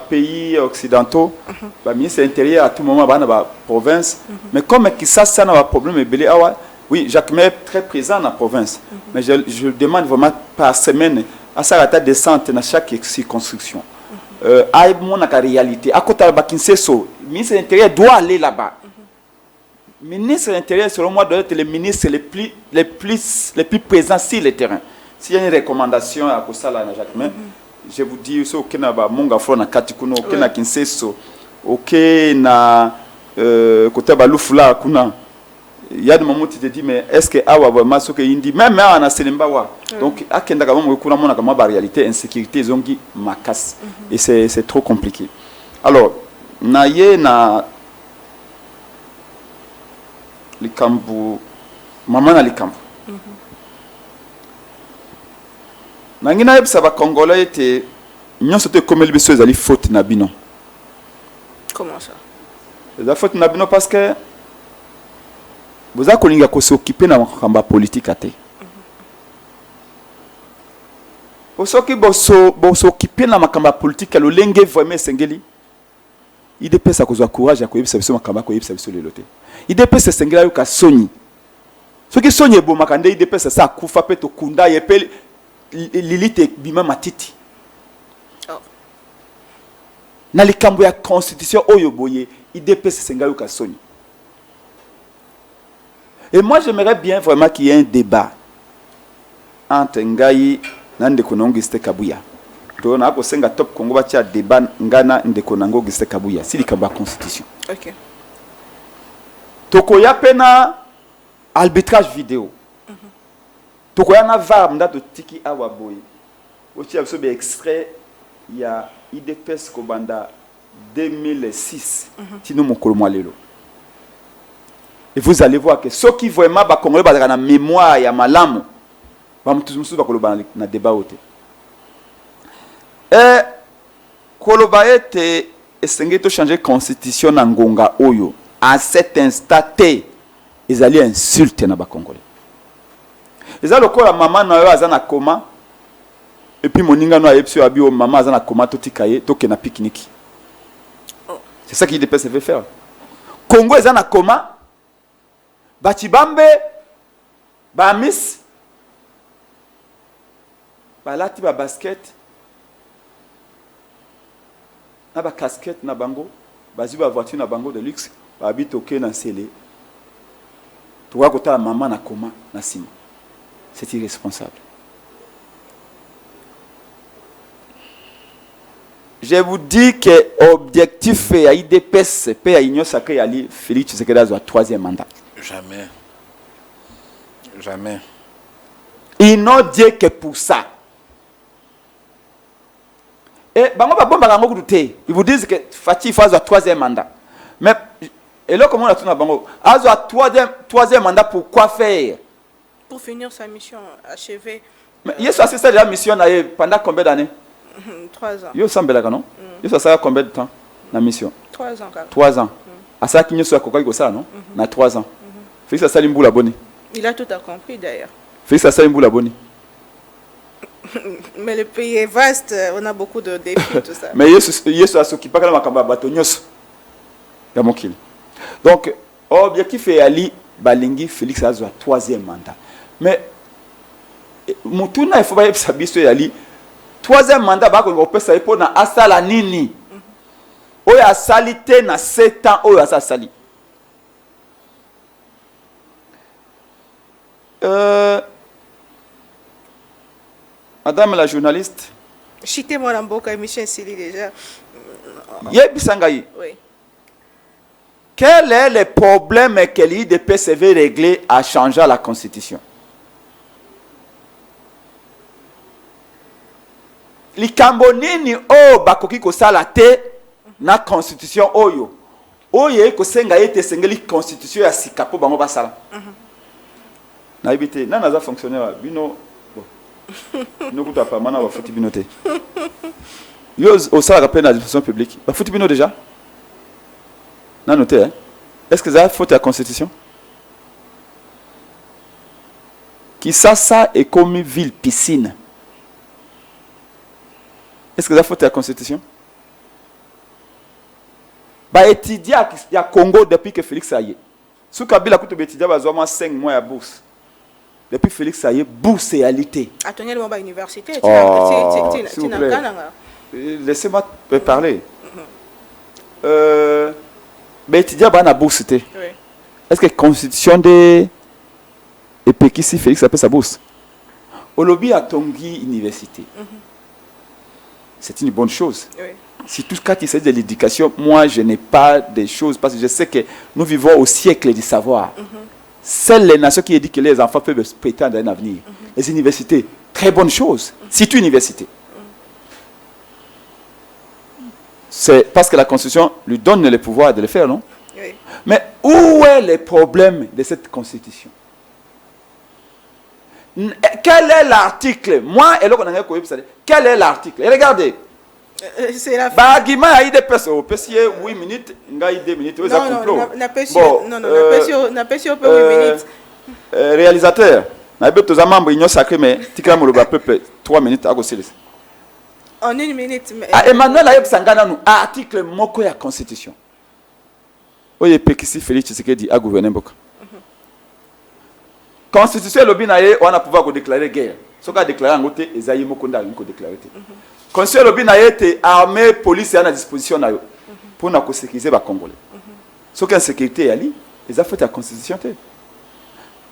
Pays occidentaux, ministre de l'Intérieur à tout moment dans la province. Mais comme ça n'a pas problème, oui, Jacques est très présent dans la province. Mais je demande vraiment par semaine à sa descente dans chaque circonscription. À mon réalité, à côté de Bakinseso, le ministre de l'Intérieur doit aller là-bas. Le ministre de l'Intérieur, selon moi, doit être le ministre les plus présents sur le terrain. S'il y a une recommandation à Kosala na Jacques, je vous dis aussi ok na ba monga fro na katikuno ok na Kinseso ok na côté ba lufula kuna il y a des moments où tu te dis mais est-ce que awa vraiment ce que indi même na selembawa donc akenda ka monga kuna mona kama ba réalité insécurité zongi makas et c'est trop compliqué. Alors na ye na likambu mama na likambu nangina yebisa ba congolais te nyonso te komeli biso ezali faute na bino. Comment ça? La faute na bino parce que vous avez kolinga ko s'occuper na makamba politique ate. Osoki boso s'occuper na makamba politique lo lenge vraiment sengeli. IDP sa kozwa courage ya koyebisa biso makamba koyebisa biso lelo te. IDP se sengela yo ka soni. Soki soni ebo makande IDP sa kufa pe to kunda yepeli Lilite bima matiti. Na likambo ya constitution oyo boye IDP sengayo kasoni. Et moi j'aimerais bien vraiment qu'il y ait un débat entre Ngai na Ndeko Nangiste Kabuya. To na ko senga top Congo ba tia débat ngana Ndeko Nangiste Kabuya si likambo ya constitution. OK. Toko ya pena arbitrage vidéo. Tokoyana va mdato tiki awa boy. Ochi abso be extrait il y a IDPS Kobanda 2006 tino mokolo mwalelo. Et vous allez voir que ceux qui vraiment ba congolais ba na mémoire ya malamu ba mutumusu ba koloba na débat ote. Et koloba ete esengé to changer constitution na ngonga oyo à cet instant té ils allaient insulter na ba congolais. Eza lokola maman na yo azana koma et puis moninga no ayepsi abio maman azana koma totikaye toke na pique-nique. C'est ça qu'il veut faire. Congo ezana koma Batibambe ba miss ba lati ba basket na ba casquette na bango bazi ba voiture na bango de luxe ba habite oké na sele. Toi kota maman na koma na sima. C'est irresponsable. Je vous dis que l'objectif est à IDPS, à l'Union Sacrée, à Félix Tshisekedi a 3e mandat. Jamais. Jamais. Ils n'ont dit que pour ça. Et ils vous disent que Fatih fait 3e mandat. Mais, et là, comment on a tout dans a 3e mandat pour quoi faire? Pour finir sa mission achevée. Mais il y a assisté la mission pendant combien d'années? 3 ans. Il y a non? Il y a combien de temps la mission? 3 ans. 3 ans. À ça qu'il y a ça, non? Na 3 ans. Félix Salimboula Boni. Il a tout accompli d'ailleurs. Félix Salimboula Boni. Mais le pays est vaste, on a beaucoup de défis, tout ça. Mais Yesu a s'occupé de la bato nyos. Ya mokili. Donc, objectif est Ali Balingi Félix Azwa 3e mandat. Mais mutuna il faut pas sabiso Ali 3e mandat ba ko pesa ipo na asala nini. Oyo asalite na 7 ans oyo asali. Madame la journaliste. Chité Moramboka et Michel Sili déjà. Yebisangayi. Oui. Quel est le problème que l'IDPS veut régler à changer la constitution? Likambo nini o bakoki kosala te na constitution oyo. Oye ko senga ete sengeli constitution ya sikapo bango basala. Na ibite na naza fonctionnaire bino nous ne pas maintenant faut binoter. Yo au ça rappelle la discussion publique. Ba faut bino déjà. Na noté hein. Est-ce que ça faute à la constitution? Qui ça est comme ville piscine. Est-ce que ça faute à la constitution? Ba étudier à Congo depuis que Félix a y est. Sous Kabila kuto étudier bazoma 5 mois à bourse. Depuis Félix a y est bourse et alité. Attendez le université. S'il vous plaît. Laissez-moi parler. Mais étudier à bourse. Est-ce que la constitution de Epekisi Félix appelle sa bourse? Au lobby à Tongi Université. C'est une bonne chose. Oui. Si tout cas il s'agit de l'éducation, moi je n'ai pas de choses parce que je sais que nous vivons au siècle du savoir. Seules les nations qui disent que les enfants peuvent prétendre à un avenir. Les universités, très bonne chose. C'est une université. C'est parce que la Constitution lui donne le pouvoir de le faire, non? Oui. Mais où est le problème de cette Constitution? Quel est l'article? Moi, et là, quel est l'article? Et regardez. C'est la argument a eu des personnes. Au PCA, 8 minutes, il y a 2 minutes. Non, réalisateur, il y a des membres qui ont sacré, mais il y a 3 minutes à gauche. En 1 minute. Emmanuel Ayeb Sangana, article moko ya constitution. Oye Pekisi Félix Tshisekedi a gouverné Mboka. Constitution lobi na ye on a pouvoir ko déclarer guerre. Ce qu'a déclaré en côté Ezaïe Mokonda ko déclarer. Constitution lobi na ye te armée police à disposition na yo pour na ko sécuriser ba Congolais. Ce qu'a sécurité yali, ils a fait la constitution te.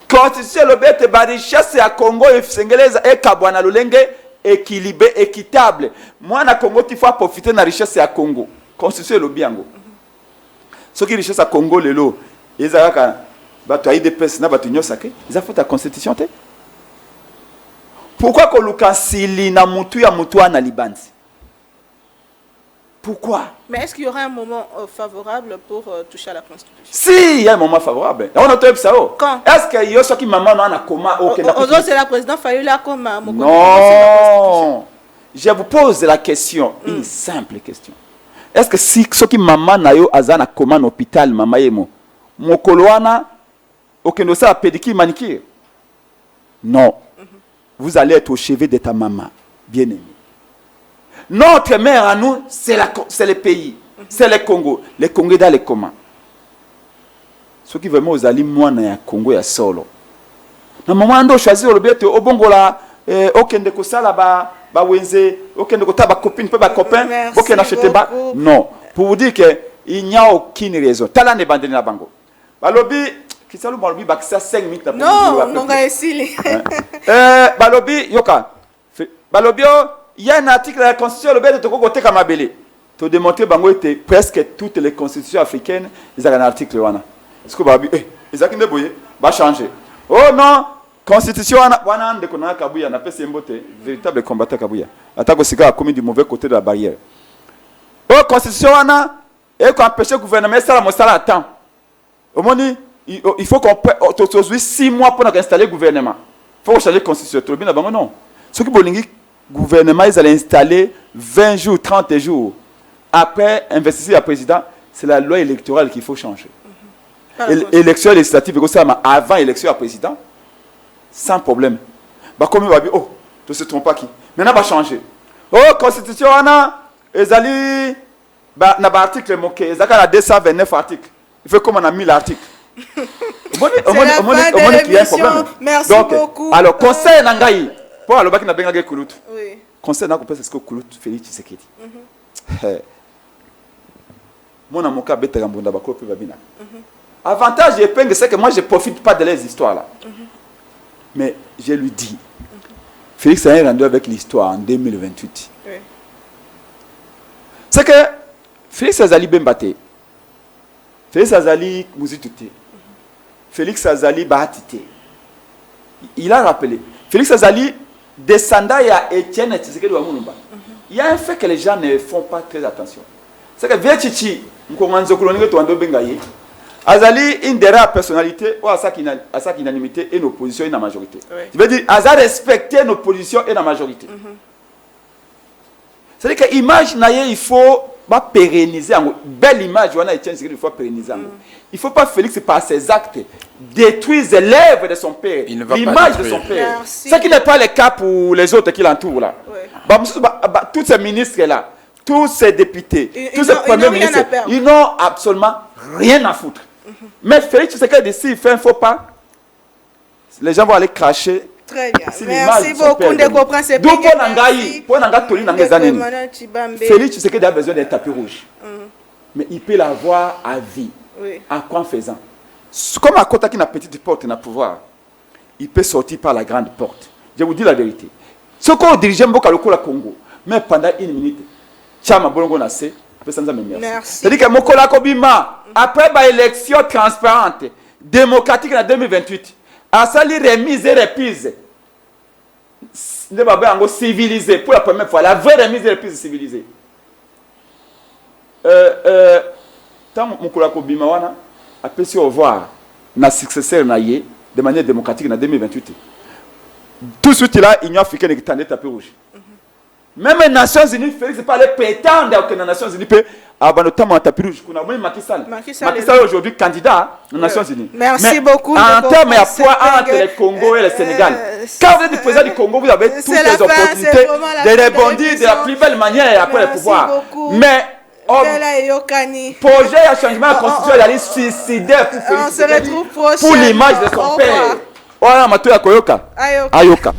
Constitution lobi te ba richesse ya Congo efsengeleza e kabwana lolenge équilibré, équitable. Moi, na Congo, il faut profiter de la richesse à Congo. Constitution le bien. Ce qui est richesse à Congo, le lot, ils ont des personnes, ils ont fait la constitution. Pourquoi que le na mutu ya mutu na Libanzi? Pourquoi? Mais est-ce qu'il y aura un moment favorable pour toucher à la Constitution? Si, il y a un moment favorable. On a entendu ça. Quand? Est-ce qu'il y a ceux qui maman dans un coma? Aujourd'hui, c'est la présidente Fayula comme non. Je vous pose la question, une simple question. Est-ce que si ceux qui maman na yo azana coma en hôpital mama yemo, mokoloana okendo sa pédicure manicure? Non. Vous allez être au chevet de ta maman, bien-aimée. Notre mère à nous, c'est le pays, c'est le Congo. Le Congo est dans les communs. Ce qui vraiment aux alliés, moi, dans le Congo, il y a solo. Dans le moment où on choisit le bête, au Bongola, aucun de ça là-bas, Wenze, aucun de ta copine, pas copain, aucun n'achète pas. Non. Pour vous dire qu'il n'y a aucune raison. Talent n'est bandé na bango. Balobi, qui s'allume balobi, bah ça 5 minutes. Non, non, essayer. Balobi, yoka. Balobi, il y a un article de la Constitution, le bête de côté comme Abélé. Pour démontrer que presque toutes les constitutions africaines, ils ont un article. Est-ce que Babi, ils ont va changer. Oh non, Constitution, wana de Konana Kabuya, n'a pas semboté, véritable combattant Kabuya. Attaque aussi a commis du mauvais côté de la barrière. Oh, Constitution, et qu'on empêche le gouvernement, ça la attend. Au moins, il faut qu'on aujourd'hui 6 mois pour installer le gouvernement. Il faut changer la Constitution. Non. Ce qui est gouvernement, ils allaient installer 20 jours, 30 jours. Après, investir le président, c'est la loi électorale qu'il faut changer. Élection législative, avant l'élection à président, sans problème. Bah, comme il va dire, oh, ne se trompe pas qui. Maintenant, va changer. Oh, constitution, on a, ezali, na article moqué, ezali na 229 articles. Il fait comme on a 1000 articles. Merci donc, beaucoup. Alors, conseil Nangaï, pour aller au bac na benga kulutu. Oui. Conseil Nangaï, c'est ce que kulutu Félix Tshisekedi. Mon amoka bête gambunda bako pe babina. Avantage et peine, c'est que moi je profite pas de les histoires là. Mais je lui dis, Félix a rendu avec l'histoire en 2028. Oui. C'est que Félix Azali Bembate, Félix Azali Mouzitute, Félix Azali Bahatite. Il a rappelé. Félix Azali descendant à Étienne Tshisekedi wa Mulumba. Il y a un fait que les gens ne font pas très attention. C'est que Vietchichi, Mkonganzo Kolonige Toando Bengaye, Azali une des rares personnalités ou à sa unanimité et nos positions et la majorité. Oui. Je veux dire, Azali respecter nos positions et la majorité. C'est-à-dire que l'image, il faut pérenniser. Belle image, il faut pérenniser. Il ne faut pas Félix par ses actes détruire l'œuvre de son père, l'image de son père. Ce qui n'est pas le cas pour les autres qui l'entourent là. Oui. Tous ces ministres là, tous ces députés, tous ces premiers ministres, ils n'ont absolument rien à foutre. Mais Félix, c'est que d'ici, il fait un faux pas. Les gens vont aller cracher. Très bien. Merci beaucoup de comprendre ces D'où Félix, tu sais qu'il a besoin d'un tapis rouge. Mais il peut l'avoir à vie. Oui. À quoi en faisant? Comme à côté qui a une petite porte dans le pouvoir, il peut sortir par la grande porte. Je vous dis la vérité. Ce qu'on dirige beaucoup le Congo, mais pendant une minute, Tchama Bolongo Nassé, merci. C'est-à-dire que Mokola Kobima, après l'élection transparente, démocratique en 2028, a sali remise et reprise. Ne va pas civilisé pour la première fois, la vraie remise et reprise civilisée. Tant Mokola Kobima wana a pu se revoir na successeur naie de manière démocratique en 2028. Tout de suite là, l'Union africaine est en tapis rouge. Même les Nations Unies, Félix pas les prétendre que les Nations Unies peuvent abandonner un tapis rouge. Macky Sall aujourd'hui candidat aux Nations Unies. Merci beaucoup. En termes de poids entre le Congo et le Sénégal, quand vous êtes le président du Congo, vous avez toutes les opportunités de rebondir de la plus belle manière après le pouvoir. Mais projet à changement de constitution, il allait suicider pour Félix pour l'image de son père. Voilà, Matoya Koyoka. Ayoka.